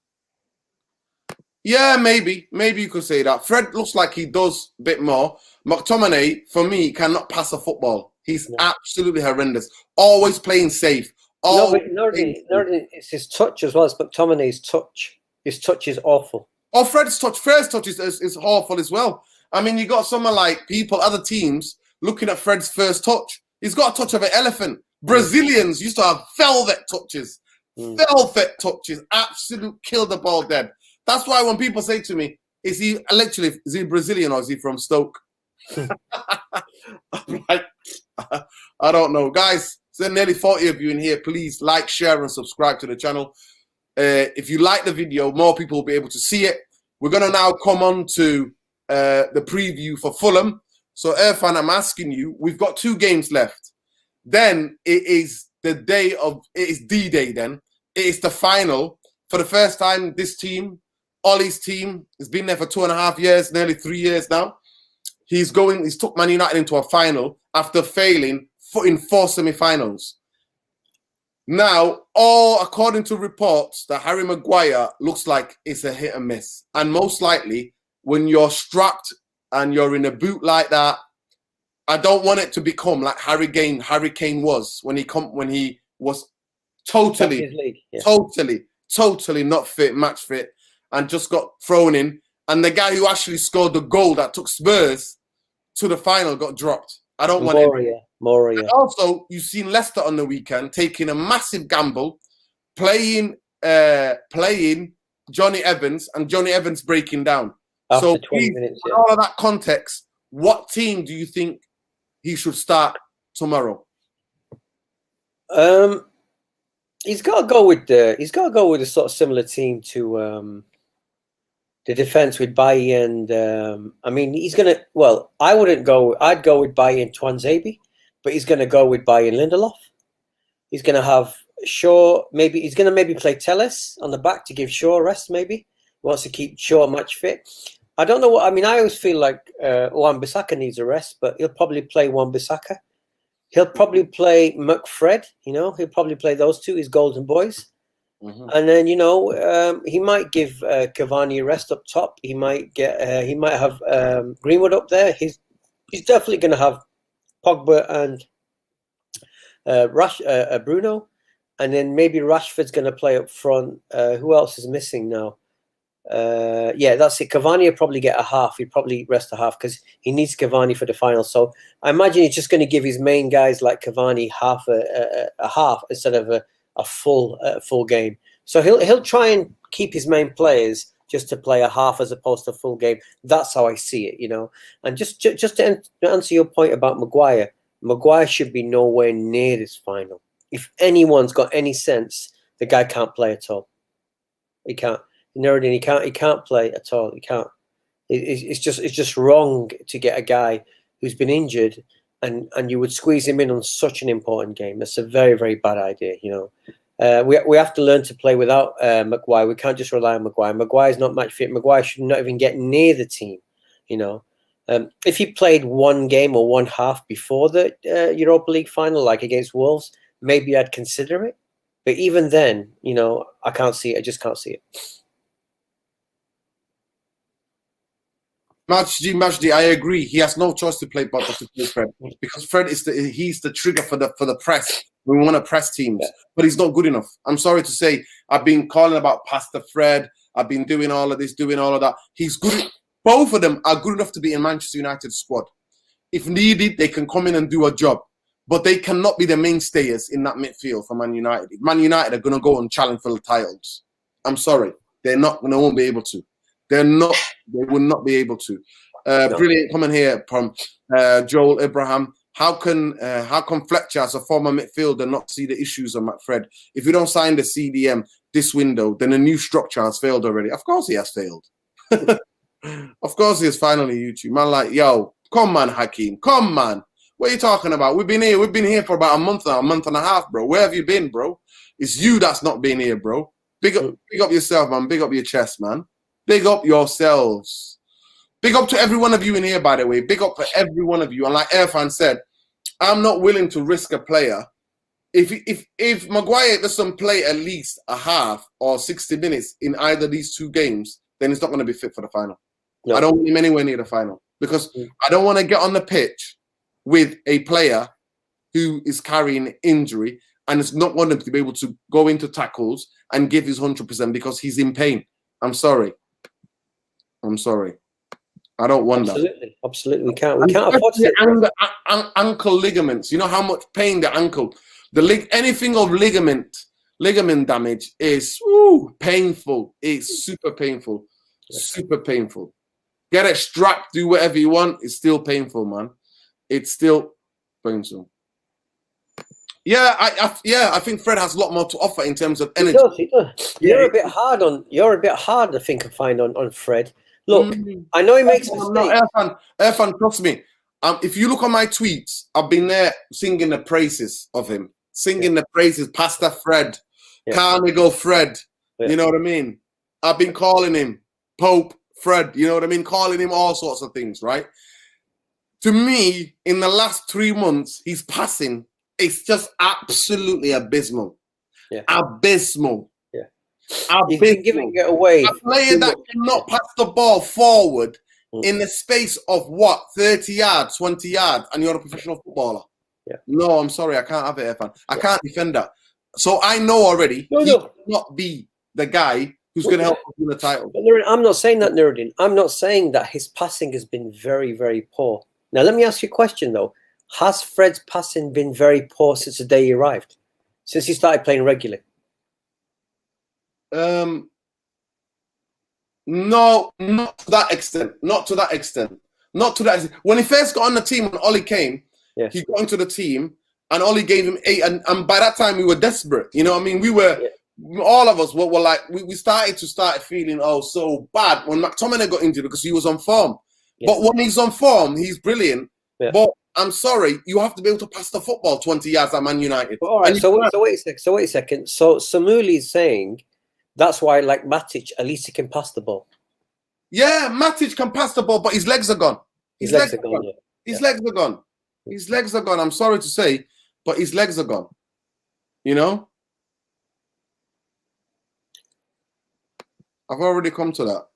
Yeah, maybe you could say that. Fred looks like he does a bit more. McTominay, for me, cannot pass a football. He's absolutely horrendous. Always playing safe. It's his touch as well as McTominay's touch. His touch is awful. Oh, Fred's touch, first touch is awful as well. I mean, you got someone like other teams looking at Fred's first touch. He's got a touch of an elephant. Brazilians used to have velvet touches. Velvet touches. Absolute kill the ball dead. That's why when people say to me, is he Brazilian or is he from Stoke? I'm like, I don't know. Guys, there's nearly 40 of you in here. Please like, share, and subscribe to the channel. If you like the video, more people will be able to see it. We're going to now come on to the preview for Fulham. So, Irfan, I'm asking you, we've got 2 games left. Then it is D-Day then. It is the final. For the first time, this team, Ollie's team, has been there for 2.5 years, nearly 3 years now. He's took Man United into a final after failing in 4 semi-finals. Now, all according to reports, that Harry Maguire looks like it's a hit and miss. And most likely, when you're strapped and you're in a boot like that, I don't want it to become like Harry Kane was when he was totally, totally not fit, match fit, and just got thrown in. And the guy who actually scored the goal that took Spurs to the final got dropped. I don't want it. Moria. And also, you've seen Leicester on the weekend taking a massive gamble, playing Johnny Evans, and Johnny Evans breaking down. After so 20 minutes, in all of that context, what team do you think he should start tomorrow? He's got to go with a sort of similar team to the defense with Bailly and I mean he's gonna. Well, I'd go with Bailly and Twanzebe, but he's gonna go with Bailly and Lindelof. He's gonna have Shaw. Maybe he's gonna play Telles on the back to give Shaw a rest. Maybe he wants to keep Shaw match fit. I don't know what. I mean, I always feel like Wan-Bissaka needs a rest, but he'll probably play Wan-Bissaka. He'll probably play McFred. He'll probably play those two, his golden boys. Mm-hmm. And then he might give Cavani a rest up top. He might have Greenwood up there. He's definitely going to have Pogba and Bruno, and then maybe Rashford's going to play up front. Who else is missing now? That's it. Cavani will probably get a half. He'd probably rest a half because he needs Cavani for the final. So I imagine he's just going to give his main guys like Cavani half a half instead of a full game. So he'll try and keep his main players just to play a half as opposed to full game. That's how I see it, And just to answer your point about Maguire should be nowhere near this final. If anyone's got any sense, the guy can't play at all. He can't. He can't play at all. He can't. It's just wrong to get a guy who's been injured and you would squeeze him in on such an important game. That's a very, very bad idea. We have to learn to play without Maguire. We can't just rely on Maguire. Maguire's not match fit. Maguire should not even get near the team. If he played one game or one half before the Europa League final, like against Wolves, maybe I'd consider it. But even then, I can't see it. I just can't see it. Majdi, I agree. He has no choice to play but to play Fred because Fred he's the trigger for the press. We want to press teams, but he's not good enough. I'm sorry to say. I've been calling about Pastor Fred. I've been doing all of this, doing all of that. He's good. Both of them are good enough to be in Manchester United squad. If needed, they can come in and do a job, but they cannot be the mainstays in that midfield for Man United. Man United are going to go and challenge for the titles. I'm sorry, they're not. They won't be able to. They will not be able to. Brilliant comment here from Joel Abraham. How can Fletcher, as a former midfielder, not see the issues of McFred? If you don't sign the CDM this window, then a new structure has failed already. Of course he has failed. Of course he has finally YouTube. Man, like, yo, come man, Hakeem. Come man. What are you talking about? We've been here for about a month now, a month and a half, bro. Where have you been, bro? It's you that's not been here, bro. Big up yourself, man. Big up your chest, man. Big up yourselves. Big up to every one of you in here, by the way. Big up for every one of you. And like Irfan said, I'm not willing to risk a player. If Maguire doesn't play at least a half or 60 minutes in either of these two games, then he's not going to be fit for the final. No. I don't want him anywhere near the final because I don't want to get on the pitch with a player who is carrying injury and is not wanting to be able to go into tackles and give his 100% because he's in pain. I'm sorry. I don't want that. Absolutely. We can't afford the ankle ligaments. You know how much pain the ankle, anything of ligament damage is painful. It's super painful. Super painful. Get it strapped, do whatever you want. It's still painful, man. It's still painful. Yeah, I think Fred has a lot more to offer in terms of energy. He does. You're a bit hard, I think, I find on Fred. Look, I know he makes mistakes. Irfan, trust me. If you look on my tweets, I've been there singing the praises of him. The praises, Pastor Fred, Carnival Fred. Yeah. You know what I mean? I've been calling him Pope Fred. You know what I mean? Calling him all sorts of things, right? To me, in the last 3 months, he's passing. It's just absolutely abysmal. Yeah. Abysmal. He's been giving it away. A player that cannot pass the ball forward in the space of what, 30 yards, 20 yards, and you're a professional footballer. Yeah. No, I'm sorry, I can't have it, Irfan. I can't defend that. So I know already he will not be the guy who's going to help us win the title. But I'm not saying that, Nuruddin. I'm not saying that his passing has been very, very poor. Now, let me ask you a question, though. Has Fred's passing been very poor since the day he arrived? Since he started playing regularly? No, not to that extent. Not to that extent. Not to that extent. When he first got on the team, when Ollie came, he got into the team, and Ollie gave him 8. And by that time, we were desperate. You know what I mean? We were, all of us were like, we started feeling, so bad when McTominay got injured because he was on form. Yeah. But when he's on form, he's brilliant. Yeah. But I'm sorry, you have to be able to pass the football 20 yards at Man United. All right, so wait a second. So Samuli is saying that's why, like Matic, at least he can pass the ball. Yeah, Matic can pass the ball, but his legs are gone. His legs are gone. His legs are gone. His legs are gone. I'm sorry to say, but his legs are gone. You know? I've already come to that.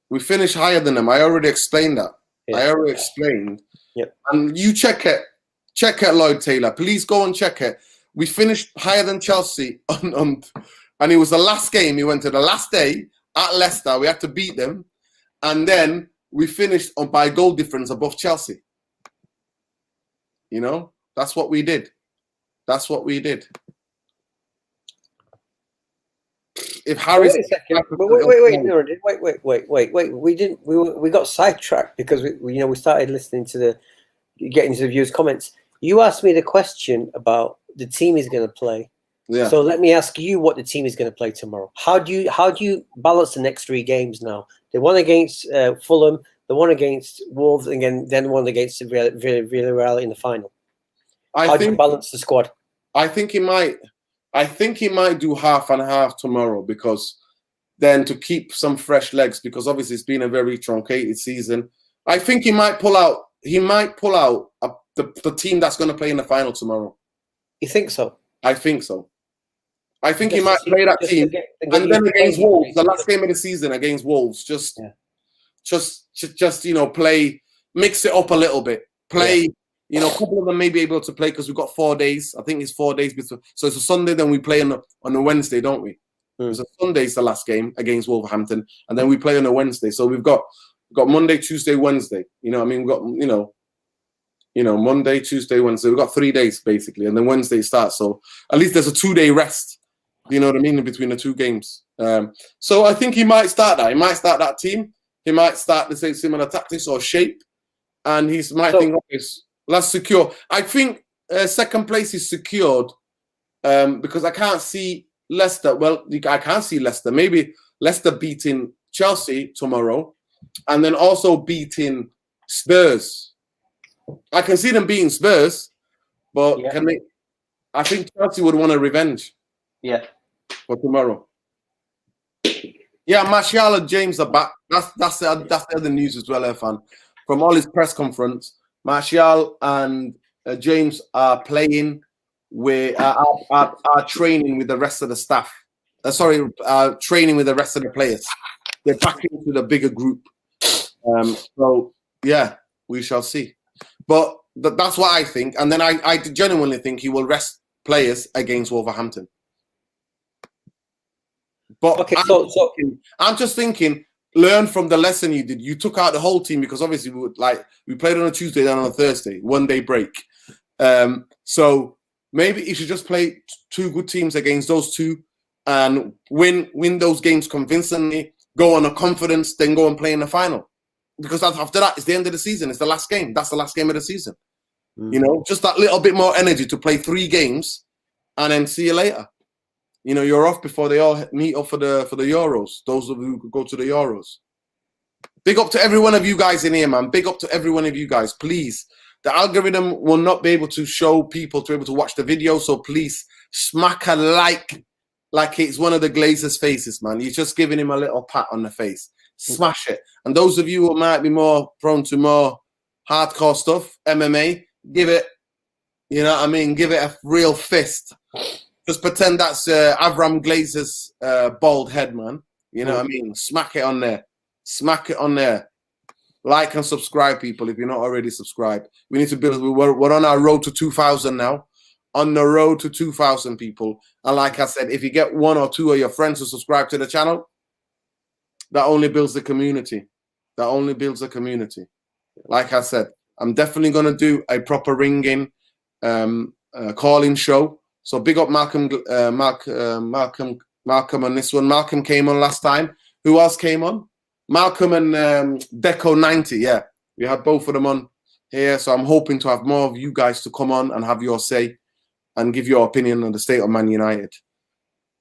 We finished higher than them. I already explained that. Yeah. I already explained. Yep. And you check it. Check it, Lloyd Taylor. Please go and check it. We finished higher than Chelsea and it was the last game. We went to the last day at Leicester. We had to beat them. And then we finished by goal difference above Chelsea. You know? That's what we did. That's what we did. If Harry, wait. We didn't. We got sidetracked because we started listening to getting to the viewers' comments. You asked me the question about the team is going to play. Yeah. So let me ask you what the team is going to play tomorrow. How do you balance the next 3 games now? The one against Fulham, the one against Wolves, and then one against Villarreal in the final. How do you balance the squad? I think he might do half and half tomorrow, because then to keep some fresh legs, because obviously it's been a very truncated season. I think he might pull out. He might pull out the team that's going to play in the final tomorrow. You think so? I think so. I think he might play that team, and then against Wolves, the last game of the season against Wolves, just play, mix it up a little bit, play. Yeah. A couple of them may be able to play because we've got 4 days. I think it's 4 days before. So it's a Sunday, then we play on a Wednesday, don't we? It's a Sunday's the last game against Wolverhampton, and then we play on a Wednesday. So we've got Monday, Tuesday, Wednesday. You know what I mean? We've got, Monday, Tuesday, Wednesday. We've got 3 days basically, and then Wednesday starts. So at least there's a 2-day rest. You know what I mean? In between the 2 games. So I think he might start that. He might start that team. He might start the same similar tactics or shape, and he might think, okay, that's secure. I think second place is secured because I can't see Leicester. Well, I can't see Leicester. Maybe Leicester beating Chelsea tomorrow, and then also beating Spurs. I can see them beating Spurs, but I think Chelsea would want a revenge. Yeah. For tomorrow. Yeah, Martial and James are back. That's the other news as well, Irfan. From all his press conference, Martial and James are playing are training with the rest of the staff. Training with the rest of the players. They're back into the bigger group. So yeah, we shall see. But that's what I think. And then I genuinely think he will rest players against Wolverhampton. But okay, I'm just thinking, learn from the lesson you did. You took out the whole team because obviously we played on a Tuesday, then on a Thursday, 1 day break. So maybe you should just play 2 good teams against those 2 and win those games convincingly, go on a confidence, then go and play in the final. Because after that, it's the end of the season. It's the last game. That's the last game of the season. Just that little bit more energy to play 3 games and then see you later. You're off before they all meet up for the Euros. Those of you who could go to the Euros. Big up to every one of you guys in here, man. Big up to every one of you guys. Please, the algorithm will not be able to show people to be able to watch the video. So please smack a like it's one of the Glazers' faces, man. You're just giving him a little pat on the face. Smash it. And those of you who might be more prone to more hardcore stuff, MMA, give it, give it a real fist. Just pretend that's Avram Glazer's bald head, man. You know what I mean? Smack it on there. Smack it on there. Like and subscribe, people, if you're not already subscribed. We need to build. We're on our road to 2,000 now. On the road to 2,000 people. And like I said, if you get one or two of your friends to subscribe to the channel, that only builds the community. That only builds the community. Like I said, I'm definitely going to do a proper ringing call-in show. So big up Malcolm on this one. Malcolm came on last time. Who else came on? Malcolm and Deco 90. Yeah, we had both of them on here. So I'm hoping to have more of you guys to come on and have your say and give your opinion on the state of Man United.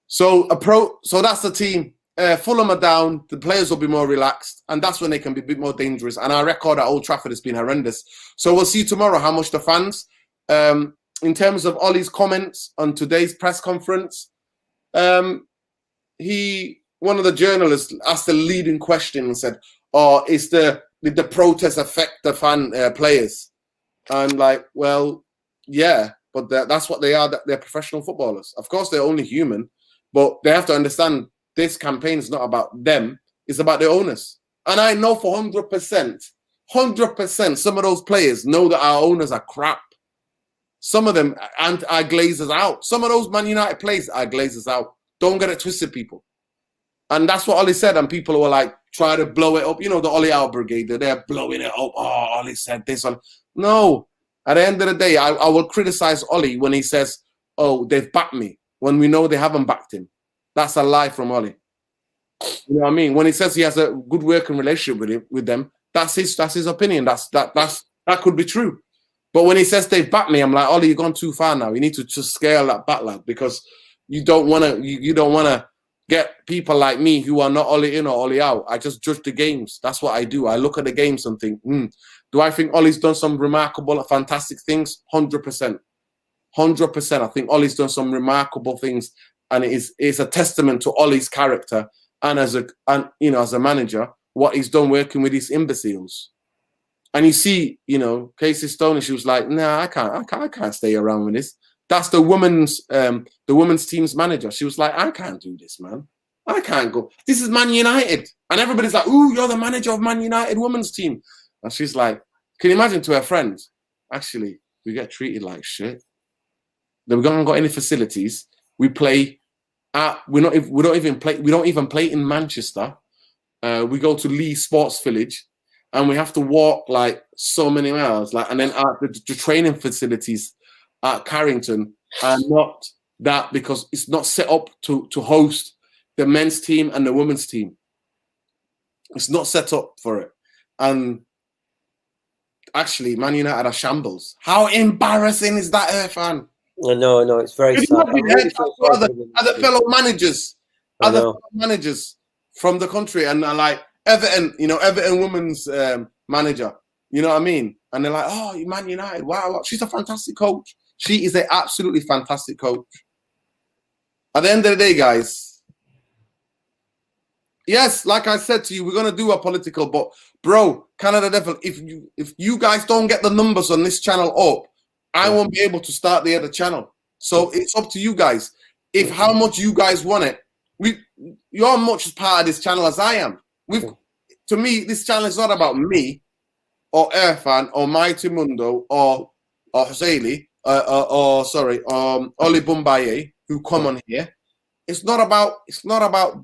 So that's the team. Fulham are down. The players will be more relaxed, and that's when they can be a bit more dangerous. And our record at Old Trafford has been horrendous. So we'll see tomorrow how much the fans. In terms of Ollie's comments on today's press conference, one of the journalists asked the leading question and said, "Oh, did the protest affect the players?" And like, well, yeah, but that's what they are. They're professional footballers. Of course, they're only human, but they have to understand this campaign is not about them. It's about the owners. And I know for 100%, some of those players know that our owners are crap. Some of them are glazers out. Some of those Man United players are glazers out. Don't get it twisted, people. And that's what Ollie said. And people were like, try to blow it up. You know, the Ollie Out Brigade, they're blowing it up. Oh, Ollie said this. No. At the end of the day, I will criticize Ollie when he says, oh, they've backed me, when we know they haven't backed him. That's a lie from Ollie. You know what I mean? When he says he has a good working relationship with them, that's his opinion. That could be true. But when he says they've backed me, I'm like, Ollie, you've gone too far now. You need to just scale that back, lad, because you don't want to get people like me who are not Ollie in or Ollie out. I just judge the games. That's what I do. I look at the games and think, do I think Ollie's done some remarkable, fantastic things? 100%. 100%. I think Ollie's done some remarkable things. And it's a testament to Ollie's character and as a manager, what he's done working with these imbeciles. And you see, Casey Stoney, she was like, "Nah, I can't stay around with this." That's the women's team's manager. She was like, "I can't do this, man. I can't go. This is Man United." And everybody's like, "Ooh, you're the manager of Man United women's team." And she's like, can you imagine to her friends? Actually, we get treated like shit. We haven't got any facilities. We play. We don't even play in Manchester. We go to Lee Sports Village, and we have to walk like so many miles. And then the training facilities at Carrington are not that, because it's not set up to host the men's team and the women's team. It's not set up for it. And actually, Man United are shambles. How embarrassing is that, Irfan? No, it's very sad. Other fellow managers, from the country, and like Everton, Everton women's manager, you know what I mean? And they're like, "Oh, Man United, wow, she's a fantastic coach. She is an absolutely fantastic coach." At the end of the day, guys, yes, like I said to you, we're gonna do a political, but bro, Canada Devil, if you guys don't get the numbers on this channel up, I won't be able to start the other channel. So it's up to you guys. If how much you guys want it, you're much as part of this channel as I am. To me, this channel is not about me or Irfan or Mighty Mundo or Hosseini Oli Bumbaye, who come on here. It's not about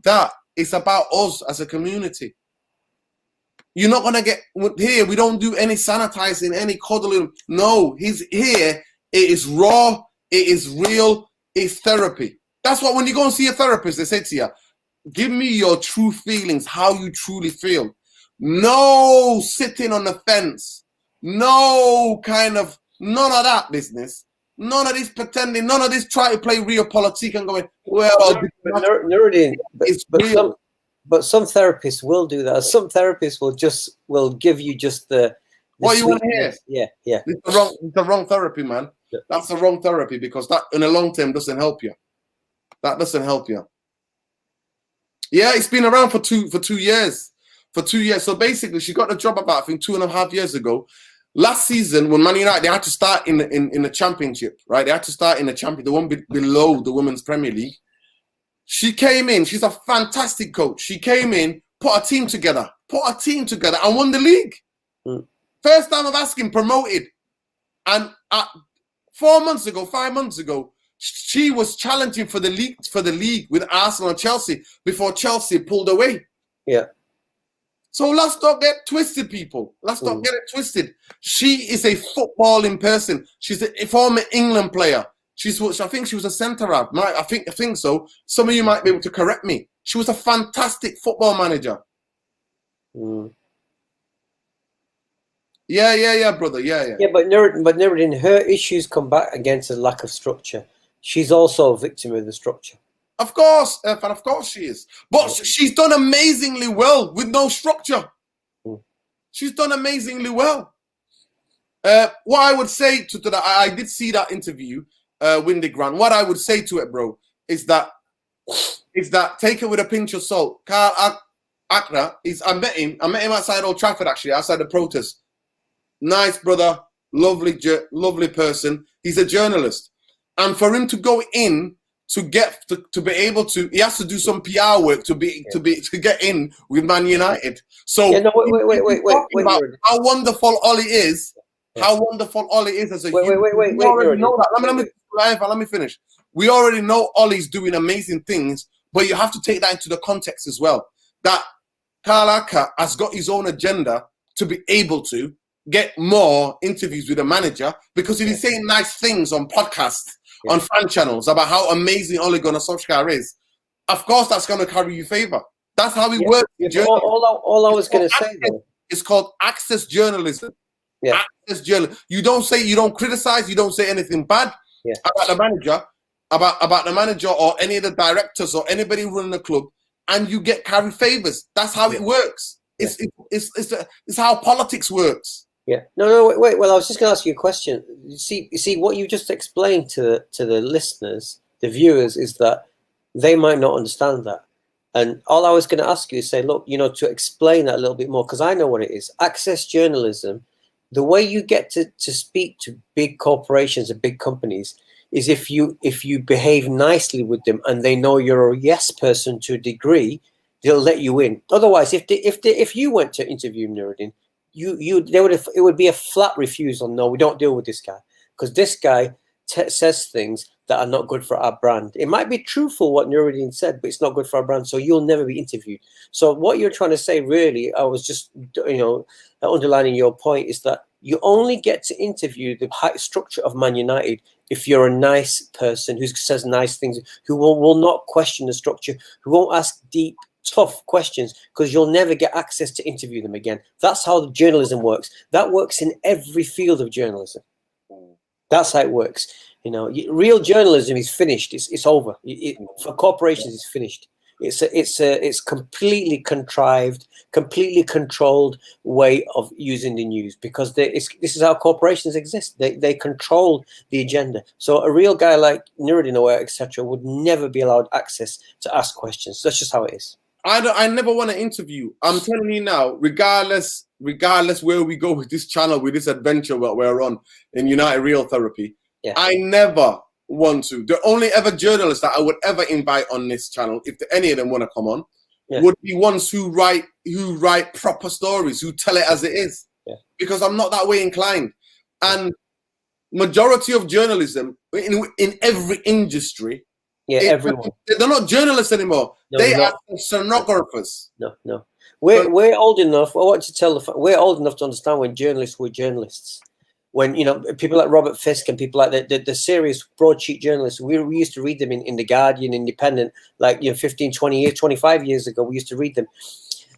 that. It's about us as a community. You're not gonna get here. We don't do any sanitizing, any cuddling. No, he's here. It is raw. It is real. It's therapy. That's what when you go and see a therapist, they say to you, "Give me your true feelings, how you truly feel." No sitting on the fence. No none of that business. None of this pretending. None of this try to play real politics and going, well, Nuruddin, but some therapists will do that. Some therapists will give you just the what you want to hear. Yeah. It's the wrong therapy, man. Yeah. That's the wrong therapy, because that in the long term doesn't help you. That doesn't help you. Yeah, it's been around for 2 years. For 2 years. So basically, she got the job about, I think, 2.5 years ago. Last season, when Man United, they had to start in the championship, right? They had to start in the one below the Women's Premier League. She came in. She's a fantastic coach. She came in, put a team together, and won the league. First time I've asked him promoted. And 4 months ago, 5 months ago, she was challenging for the league with Arsenal and Chelsea before Chelsea pulled away. Yeah. So let's not get twisted, people. Let's not get it twisted. She is a footballing person. She's a former England player. I think she was a centre half. I think so. Some of you might be able to correct me. She was a fantastic football manager. Yeah, brother. Yeah. Yeah, but Nuruddin, her issues come back against a lack of structure. She's also a victim of the structure. Of course, and of course she is. But she's done amazingly well with no structure. She's done amazingly well. What I would say to that, I did see that interview, Windy Grant. What I would say to it, bro, is that take it with a pinch of salt. Carl Akra, I met him outside Old Trafford, actually, outside the protest. Nice brother, lovely person. He's a journalist. And for him to go in to be able to, he has to do some PR work to get in with Man United. So wait. How wonderful Ollie is. How wonderful Ollie is as a human. Wait. Let me finish. We already know Ollie's doing amazing things, but you have to take that into the context as well. That Carl Aka has got his own agenda to be able to get more interviews with a manager, because if he's saying nice things on podcasts, on fan channels about how amazing Ole Gunnar Solskjaer is, of course that's going to carry you favor. That's how he works. All I was going to say, though, it's called access journalism. Yeah. Access journalism. You don't criticize, you don't say anything bad about the manager, about the manager or any of the directors or anybody running the club, and you get carry favors. That's how it works. It's how politics works. Yeah. No. Wait. Well, I was just going to ask you a question. You see, what you just explained to the listeners, the viewers, is that they might not understand that. And all I was going to ask you is say, look, to explain that a little bit more, because I know what it is. Access journalism, the way you get to speak to big corporations and big companies is if you behave nicely with them and they know you're a yes person to a degree, they'll let you in. Otherwise, if you went to interview Nuruddin, it would be a flat refusal. No, we don't deal with this guy, because this guy says things that are not good for our brand. It might be truthful what Nuruddin said, but it's not good for our brand, so you'll never be interviewed. So what you're trying to say, really, I was just underlining your point, is that you only get to interview the high structure of Man United if you're a nice person who says nice things, who will not question the structure, who won't ask deep, tough questions, because you'll never get access to interview them again. That's how the journalism works. That works in every field of journalism. That's how it works. Real journalism is finished. It's over. For corporations, it's finished. It's completely contrived, completely controlled way of using the news, because this is how corporations exist. They control the agenda. So a real guy like Nuruddin, etc., would never be allowed access to ask questions. That's just how it is. I never want to interview. I'm telling you now, regardless where we go with this channel, with this adventure what we're on in United Real Therapy, I never want to. The only ever journalists that I would ever invite on this channel, if any of them want to come on, would be ones who write proper stories, who tell it as it is. Because I'm not that way inclined. And majority of journalism in every industry, everyone, they're not journalists anymore. No, they are stenographers. No. We're old enough. I want to tell we're old enough to understand when journalists were journalists. When people like Robert Fisk and people like the serious broadsheet journalists, we used to read them in the Guardian, Independent, 15, 20 years, 25 years ago. We used to read them.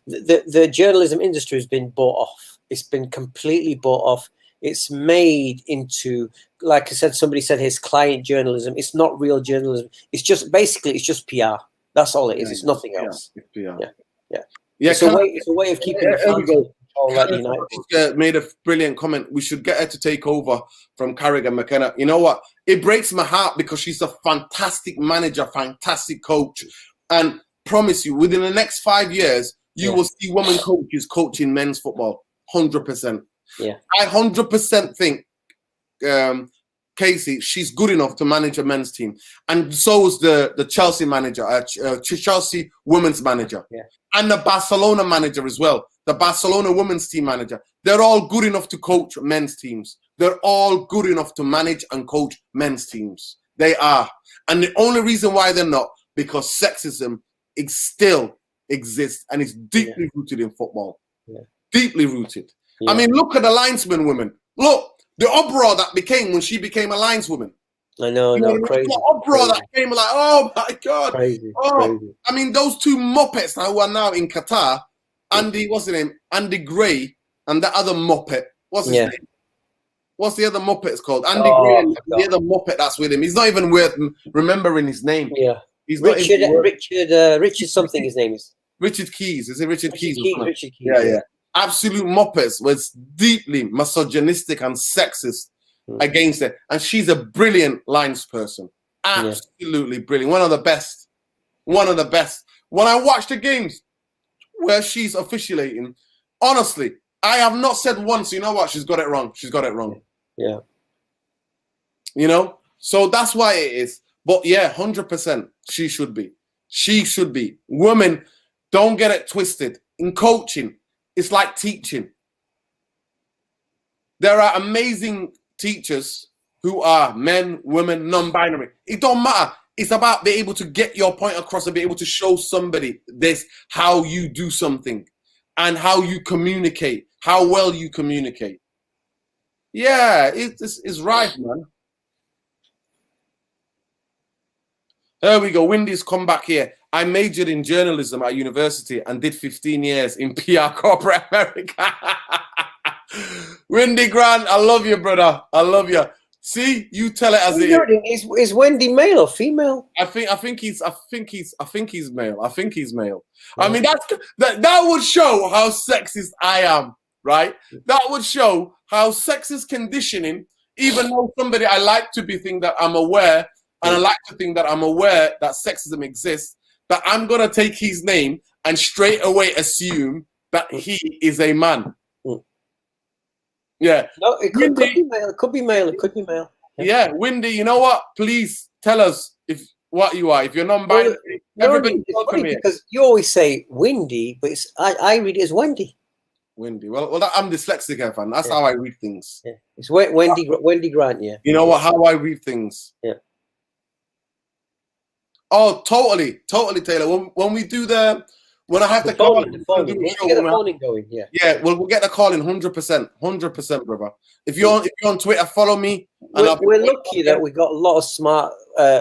The journalism industry has been bought off. It's been completely bought off. It's made into, like I said, somebody said, his client journalism. It's not real journalism. It's just PR. That's all it is. It's nothing else. It's PR. Yeah. It's a way of keeping the fans. Made a brilliant comment. We should get her to take over from Carragher McKenna. You know what? It breaks my heart, because she's a fantastic manager, fantastic coach, and promise you, within the next 5 years, you will see women coaches coaching men's football. 100%. Yeah, I 100% think Casey, she's good enough to manage a men's team, and so is the Chelsea manager, Chelsea women's manager, and the Barcelona manager as well. The Barcelona women's team manager. They're all good enough to coach men's teams. They're all good enough to manage and coach men's teams. They are, and the only reason why they're not, because sexism still exists and is deeply rooted in football. Deeply rooted. I mean, look at the linesman women. Look, the uproar that became when she became a lineswoman. I know, crazy. The uproar that came, like, oh my God. Crazy. I mean, those two muppets who are now in Qatar, Andy, what's his name? Andy Gray, and the other muppet. What's his name? What's the other muppet's called? Andy Gray and the other muppet that's with him. He's not even worth remembering his name. Yeah. He's Richard something his name is. Richard Keys. Is it Richard Keys? Richard Keys. Yeah. Absolute muppets was deeply misogynistic and sexist against it. And she's a brilliant lines person. Absolutely brilliant. One of the best. One of the best. When I watch the games where she's officiating, honestly, I have not said once, you know what, she's got it wrong. She's got it wrong. Yeah. You know? So that's why it is. But yeah, 100%, she should be. She should be. Women, don't get it twisted. In coaching, it's like teaching. There are amazing teachers who are men, women, non-binary. It don't matter. It's about being able to get your point across and be able to show somebody this, how you do something and how you communicate, how well you communicate. Yeah, it's right, man. There we go. Wendy's come back here. I majored in journalism at university and did 15 years in PR corporate America. Wendy Grant, I love you, brother. I love you. See, you tell it as it is. Is Wendy male or female? I think he's male. I think he's male. Yeah. I mean, that would show how sexist I am, right? That would show how sexist conditioning, even though somebody I like to be think that I'm aware, and I like to think that I'm aware that sexism exists, that I'm going to take his name and straight away assume that he is a man. Yeah. No, it could be male. It could be male. It could be male. Yeah, Wendy, you know what? Please tell us what you are. If you're non-binary, everybody welcome here. Because you always say Windy, but I read it as Wendy. Wendy. Well, I'm dyslexic, fan. That's how I read things. Yeah. It's Wendy Grant, yeah. You know what? How I read things. Yeah. Oh, totally, Taylor. When we do when I have to call in, going, yeah. Yeah, we'll get the call in 100%, brother. If you're on Twitter, follow me. We're lucky that we got a lot of smart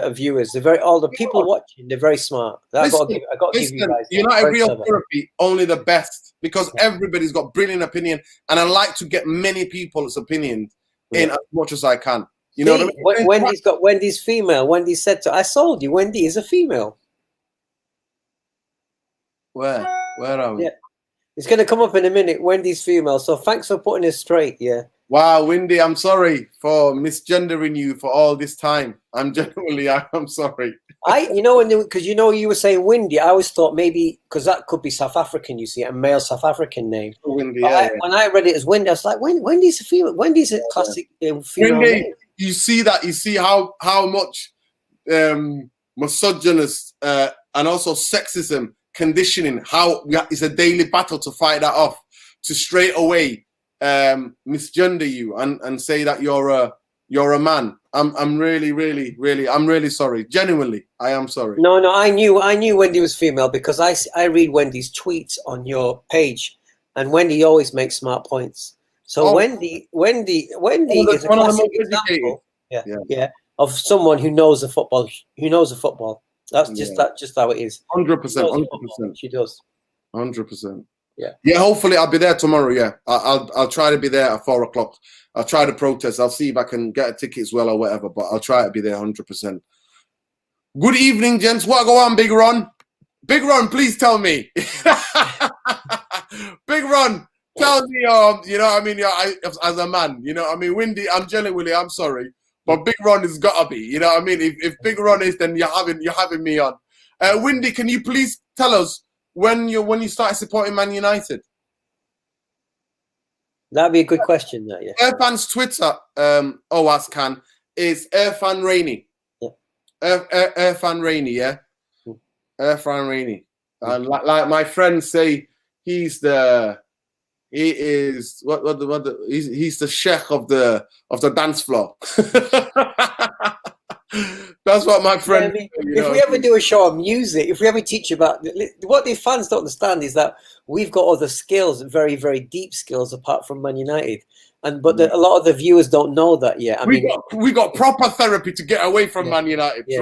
viewers. They're all the people watching. They're very smart. I got to give you guys. You're not a real therapy, only the best, because everybody's got brilliant opinion, and I like to get many people's opinions in as much as I can. You know what I mean? Wendy's female. Wendy said I sold you. Wendy is a female. Where are we? Yeah. It's going to come up in a minute. Wendy's female. So thanks for putting it straight. Yeah. Wow, Wendy, I'm sorry for misgendering you for all this time. I'm sorry. Because you were saying Wendy, I always thought maybe because that could be South African. You see, a male South African name. Wendy, when I read it as Wendy, I was like, Wendy's a female. Wendy's a classic female Wendy, name. You see that? You see how much misogynist and also sexism conditioning, how it's a daily battle to fight that off, to straight away misgender you and say that you're a man. I'm really sorry. Genuinely, I am sorry. No, I knew Wendy was female because I read Wendy's tweets on your page, and Wendy always makes smart points. So Wendy is a classic example, of someone who knows the football. That's just how it is. 100%. She does. 100%. Yeah. Yeah. Hopefully, I'll be there tomorrow. Yeah, I'll try to be there at 4:00. I'll try to protest. I'll see if I can get a ticket as well or whatever. But I'll try to be there 100%. Good evening, gents. What go on, Big Ron? Big Ron, please tell me. Big Ron, tell me. You know what I mean? As a man, you know what I mean? Windy, I'm genuinely, I'm sorry. But Big Ron has got to be, you know what I mean? If Big Ron is, then you're having me on. Windy, can you please tell us when you started supporting Man United? That'd be a good question, yeah. Airfan's Twitter, Owas can. is Irfan Rainy. Yeah. Irfan Rainy, yeah. Irfan Rainy, and like my friends say, he's the sheikh of the dance floor. That's what my friend. I mean, if we ever do a show on music, if we ever teach about what the fans don't understand is that we've got other skills, very, very deep skills apart from Man United, but a lot of the viewers don't know that yet. We got proper therapy to get away from Man United. We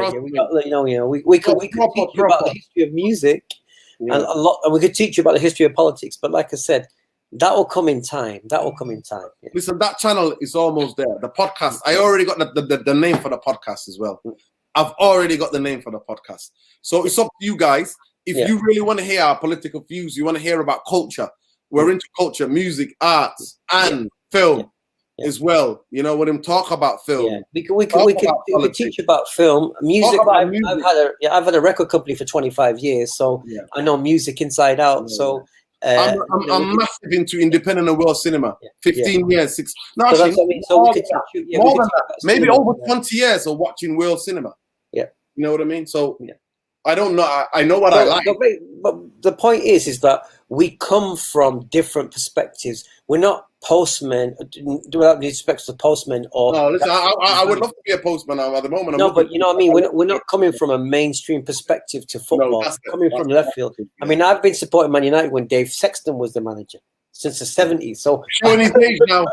could teach you about the history of music, and we could teach you about the history of politics. But like I said, that will come in time. Yeah. Listen, that channel is almost there. The podcast, I already got the name for the podcast as well. I've already got the name for the podcast. So it's up to you guys. If you really want to hear our political views, you want to hear about culture. We're into culture, music, arts, and film as well. You know, when we talk about film. Yeah. We could teach about film, music. I've had a record company for 25 years, so I know music inside out. So. I'm massive into independent and world cinema. 15 years, 6. No, so actually, we could teach you, more than that. Maybe over 20 years of watching world cinema. Yeah, you know what I mean. So I don't know. I know what I like. But the point is that we come from different perspectives. We're not postmen, without respect to postmen. No, listen, I would love to be a postman at the moment. No, but you know what I mean? We're not coming from a mainstream perspective to football. Coming from left field. I mean, I've been supporting Man United when Dave Sexton was the manager since the 70s. So showing his age now.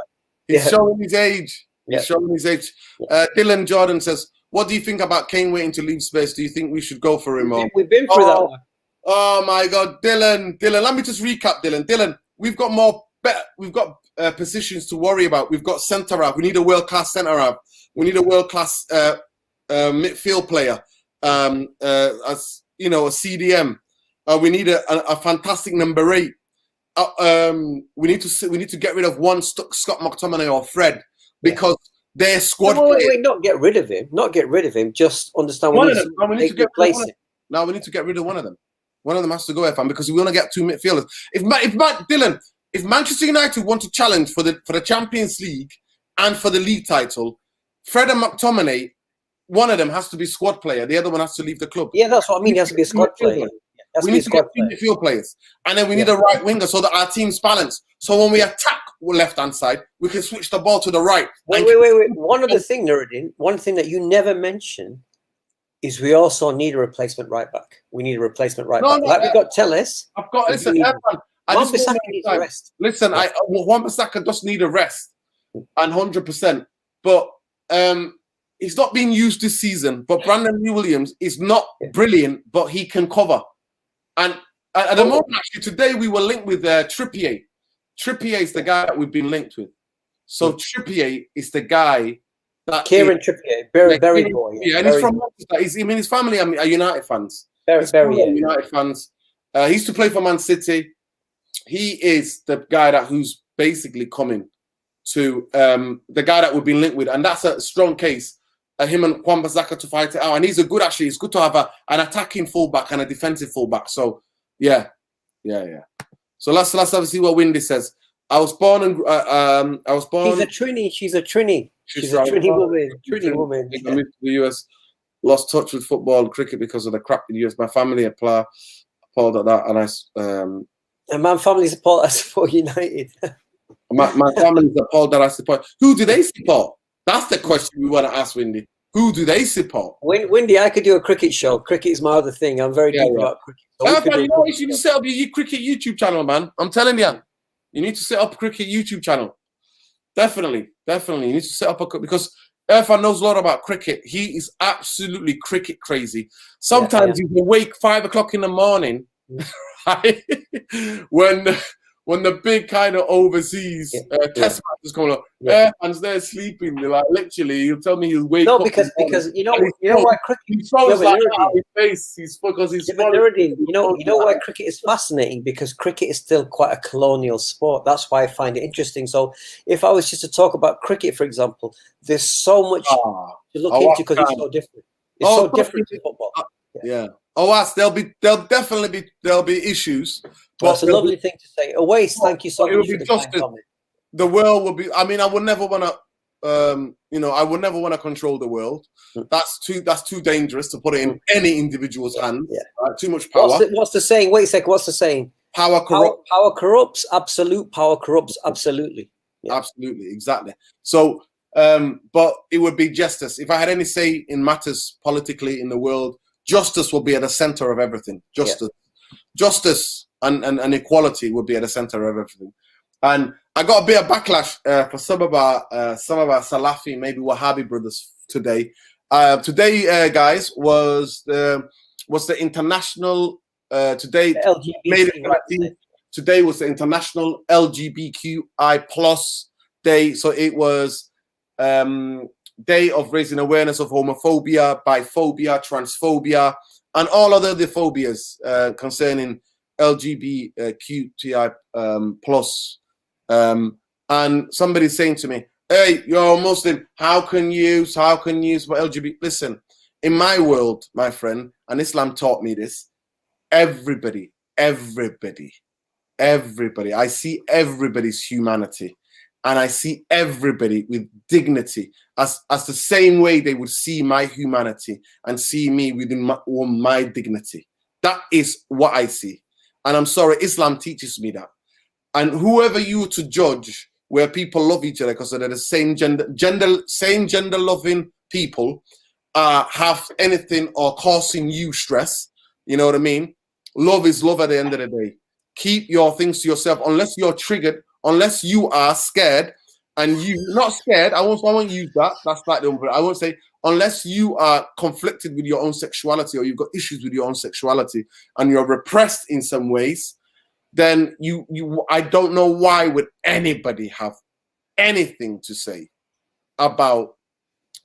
He's showing his age. He's showing his age. Dylan Jordan says, what do you think about Kane waiting to leave Spurs? Do you think we should go for him? We've been through that one. Oh my God, Dylan, let me just recap, Dylan, we've got positions to worry about. We've got centre half. We need a world-class centre half. We need a world-class midfield player, as you know, a CDM. We need a fantastic number 8. We need to get rid of one Scott McTominay or Fred because their squad. Wait, not get rid of him. Just understand we need to replace him. No, we need to get rid of one of them. One of them has to go, Irfan, because we want to get 2 midfielders. If Manchester United want to challenge for the Champions League and for the league title, Fred and McTominay, one of them has to be squad player. The other one has to leave the club. Yeah, that's what I mean. He has to be a squad player. We need to get 2 midfield players. And then we need a right winger so that our team's balanced. So when we attack left-hand side, we can switch the ball to the right. Wait. One other thing, Nuruddin, one thing that you never mentioned is we also need a replacement right back. We need a replacement right back. Like we got Telles. I've got listen. Wan-Bissaka needs a rest. Listen, Wan-Bissaka just need a rest, and 100%. But he's not being used this season. But Brandon Williams is not brilliant, but he can cover. And at the moment, actually, today we were linked with Trippier. Trippier is the guy that we've been linked with. So Trippier is the guy. Kieran Trippier, very boy. Yeah, and he's from Manchester. His family are United fans. Very United fans. He used to play for Man City. He is the guy who's basically coming to the guy that we've been linked with, and that's a strong case. Him and Wan-Bissaka to fight it out, and he's it's good to have an attacking fullback and a defensive fullback. So yeah. So let's see what Windy says. I was born. He's a Trini. She's a Trini. She's a Trini woman. Trini woman. I moved to the US, lost touch with football and cricket because of the crap in the US. My family appalled at that, and my family support United. my family's appalled that I support. Who do they support? That's the question we want to ask, Windy. Who do they support? Windy, I could do a cricket show. Cricket is my other thing. I'm very deep about cricket. So you should set up your cricket YouTube channel, man. I'm telling you. You need to set up a cricket YouTube channel. Definitely. You need to set up because Irfan knows a lot about cricket. He is absolutely cricket crazy. Sometimes he's awake 5 o'clock in the morning, right? when the big kind of overseas test match is coming up. Irfan's there sleeping. They're like, literally, he'll tell me he'll wake up. No, because you know why cricket. He throws like out his face. He's you know why cricket is fascinating, because cricket is still quite a colonial sport. That's why I find it interesting. So if I was just to talk about cricket, for example, there's so much to look into because it's so different. It's so different to football. There'll definitely be issues. But that's a lovely thing to say. Thank you so much for the kind comment. The world will be. I mean, I would never want to, I would never want to control the world. That's too dangerous to put it in any individual's hands. Yeah. Right? Too much power. What's the saying? Wait a second. What's the saying? Power corrupts. Power corrupts. Absolute power corrupts. Absolutely. Yeah. Absolutely, exactly. So, but it would be justice. If I had any say in matters politically in the world, justice will be at the center of everything. Justice and equality would be at the center of everything. And I got a bit of backlash for some of our Salafi, maybe Wahhabi brothers today. Today, guys, was the international today. LGBT. Today was the International LGBTQI plus day. So it was day of raising awareness of homophobia, biphobia, transphobia, and all other phobias concerning LGBTQI plus. And somebody's saying to me, "Hey, you're a Muslim. How can you support LGBT?" Listen, in my world, my friend, and Islam taught me this. Everybody. I see everybody's humanity, and I see everybody with dignity as the same way they would see my humanity and see me within my dignity. That is what I see. And I'm sorry, Islam teaches me that. And whoever you were to judge where people love each other because they're the same gender loving people have anything or causing you stress, you know what I mean? Love is love at the end of the day. Keep your things to yourself unless you're triggered, unless you are scared, and you not scared. I won't use that. That's slightly over. I won't say unless you are conflicted with your own sexuality or you've got issues with your own sexuality and you're repressed in some ways, then I don't know why would anybody have anything to say about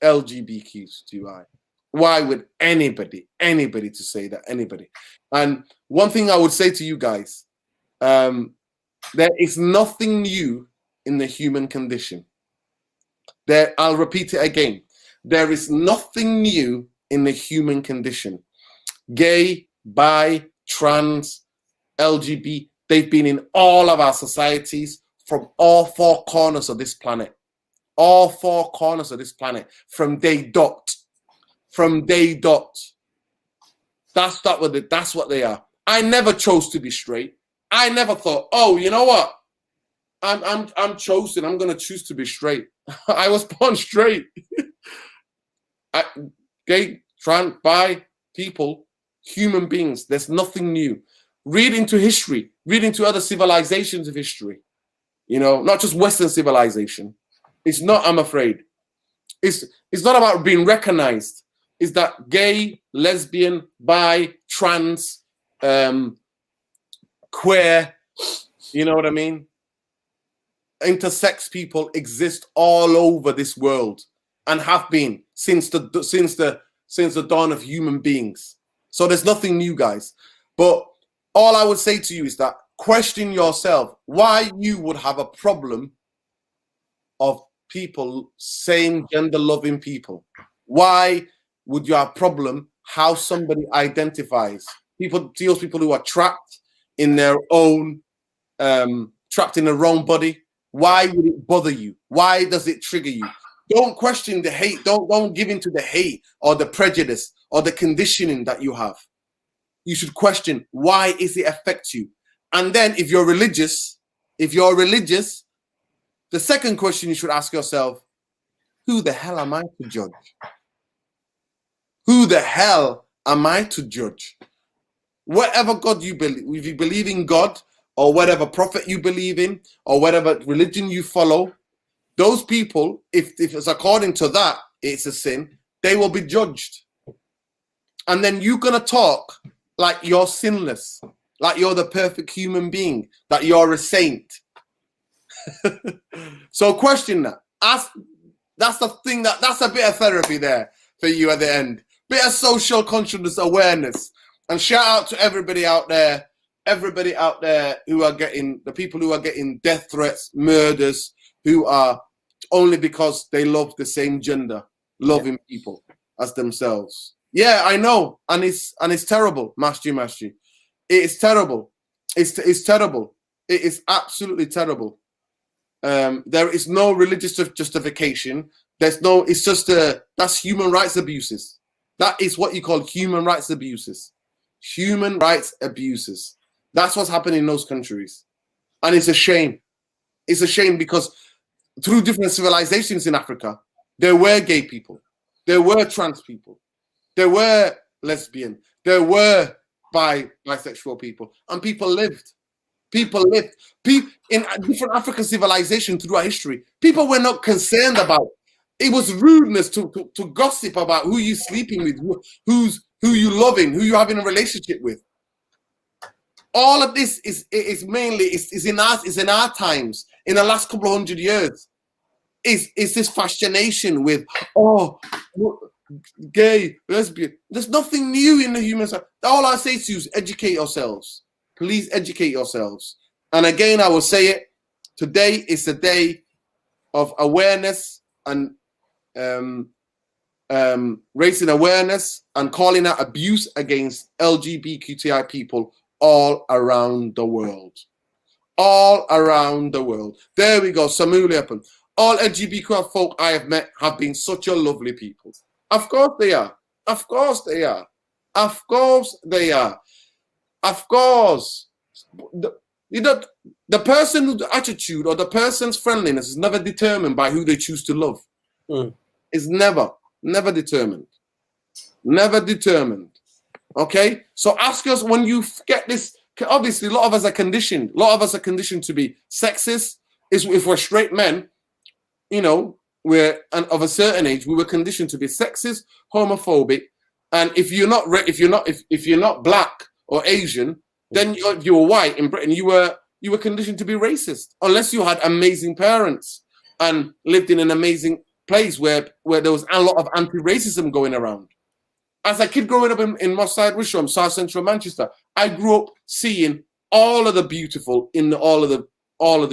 LGBTQI. Why would anybody to say that? Anybody? And one thing I would say to you guys, there is nothing new in the human condition. I'll repeat it again. There is nothing new in the human condition. Gay, bi, trans, LGBT, they've been in all of our societies from all four corners of this planet. All four corners of this planet from day dot. From day dot. That's what they are. I never chose to be straight. I never thought, oh, you know what? I'm chosen. I'm gonna choose to be straight. I was born straight. Gay, trans, bi, people, human beings. There's nothing new. Read into history. Read into other civilizations of history. Not just Western civilization. It's not. I'm afraid. It's not about being recognized. It's that gay, lesbian, bi, trans, queer. You know what I mean? Intersex people exist all over this world and have been since the dawn of human beings. So there's nothing new, guys. But all I would say to you is that question yourself why you would have a problem of people, same gender loving people. Why would you have a problem how somebody identifies? Those people who are trapped in their own body. Why would it bother you? Why does it trigger you? Don't question the hate. Don't give in to the hate or the prejudice or the conditioning that you have. You should question why is it affect you? And then if you're religious, the second question you should ask yourself, who the hell am I to judge? Who the hell am I to judge? Whatever God you believe, if you believe in God or whatever prophet you believe in or whatever religion you follow, those people, if it's according to that, it's a sin, they will be judged. And then you're going to talk like you're sinless, like you're the perfect human being, that you're a saint. So question that. That's the thing that's a bit of therapy there for you at the end. Bit of social consciousness awareness. And shout out to everybody out there who are getting, the people who are getting death threats, murders, who are only because they love the same gender, loving people as themselves. Yeah, I know. And it's terrible, Masji. It is terrible. It's terrible. It is absolutely terrible. There is no religious justification. There's no. It's just that's human rights abuses. That is what you call human rights abuses. Human rights abuses. That's what's happening in those countries, and it's a shame. It's a shame because through different civilizations in Africa, there were gay people, there were trans people, there were lesbian, there were bisexual people, and people lived. People lived. In different African civilizations throughout history, people were not concerned about. It was rudeness to gossip about who you're sleeping with, who you loving, who you're having a relationship with. All of this is mainly in our times, in the last couple of 100 years. Is this fascination with gay, lesbian. There's nothing new in the human side. All I say to you is educate yourselves. Please educate yourselves. And again, I will say it. Today is the day of awareness and raising awareness and calling out abuse against LGBTQI people all around the world. All around the world. There we go. Samuliapan. All LGBTQI folk I have met have been such a lovely people. Of course they are. Of course they are. Of course they are. Of course. The person's attitude or the person's friendliness is never determined by who they choose to love. It's never determined. Never determined. Okay? So ask us when you get this. Obviously, a lot of us are conditioned. A lot of us are conditioned to be sexist. If we're straight men, you know, of a certain age, we were conditioned to be sexist, homophobic, and if you're not black or Asian, then if you were white in Britain, you were conditioned to be racist, unless you had amazing parents and lived in an amazing place where there was a lot of anti-racism going around. As a kid growing up in Moss Side Wisham, South Central Manchester, I grew up seeing all of the beautiful in all of the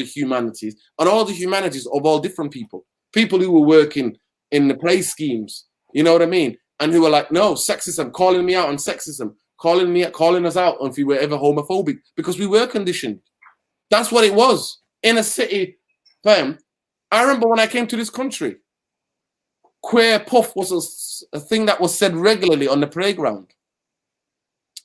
humanities, and all the humanities of all different people. People who were working in the play schemes, you know what I mean? And who were like, no, sexism, calling me out on sexism, calling us out if we were ever homophobic, because we were conditioned. That's what it was. In a city, fam, I remember when I came to this country, queer puff was a thing that was said regularly on the playground.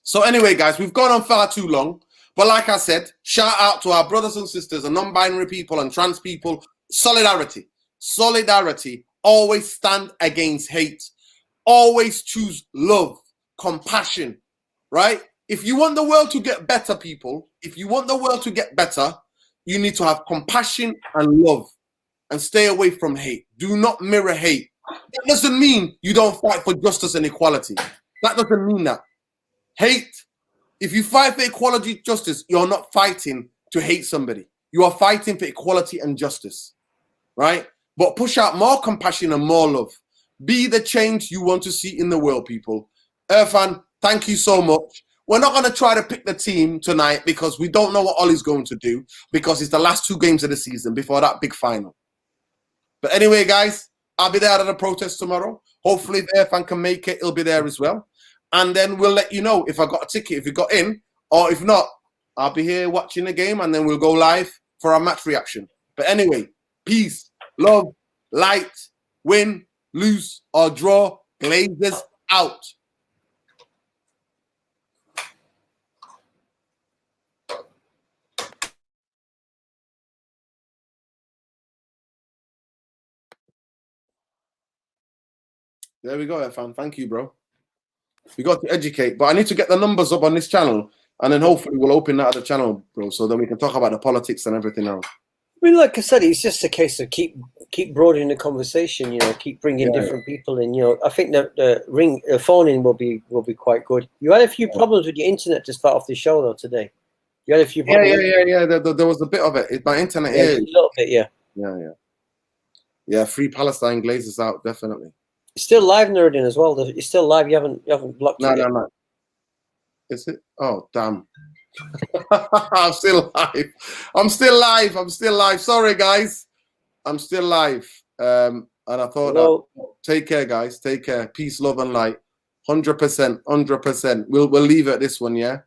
So anyway, guys, we've gone on far too long. But like I said, shout out to our brothers and sisters and non-binary people and trans people. Solidarity. Solidarity. Always stand against hate. Always choose love, compassion, right? If you want the world to get better, people, if you want the world to get better, you need to have compassion and love and stay away from hate. Do not mirror hate. That doesn't mean you don't fight for justice and equality. That doesn't mean that. Hate. If you fight for equality, justice, you're not fighting to hate somebody. You are fighting for equality and justice, right? But push out more compassion and more love. Be the change you want to see in the world, people. Irfan, thank you so much. We're not going to try to pick the team tonight because we don't know what Ollie's going to do, because it's the last 2 games of the season before that big final. But anyway, guys, I'll be there at the protest tomorrow. Hopefully, if Irfan can make it, he'll be there as well. And then we'll let you know if I got a ticket, if you got in, or if not, I'll be here watching the game, and then we'll go live for our match reaction. But anyway, peace, love, light, win, lose, or draw. Glazers out. There we go, Irfan. Thank you, bro. We got to educate, but I need to get the numbers up on this channel, and then hopefully we'll open that other channel, bro, so then we can talk about the politics and everything else. I mean, like I said, it's just a case of keep broadening the conversation. You know, keep bringing different people in. You know, I think that the phone in will be quite good. You had a few problems with your internet to start off the show though today. You had a few problems. Yeah. There was a bit of it. My internet here. A little bit, yeah. Yeah. Free Palestine, Glazers out, definitely. It's still live, Nerdin, as well. It's still live. You haven't blocked it. No. Is it? Oh, damn. I'm still live. Sorry, guys. I'm still live. And I thought, take care, guys. Take care. Peace, love, and light. 100%. We'll leave it at this one, yeah?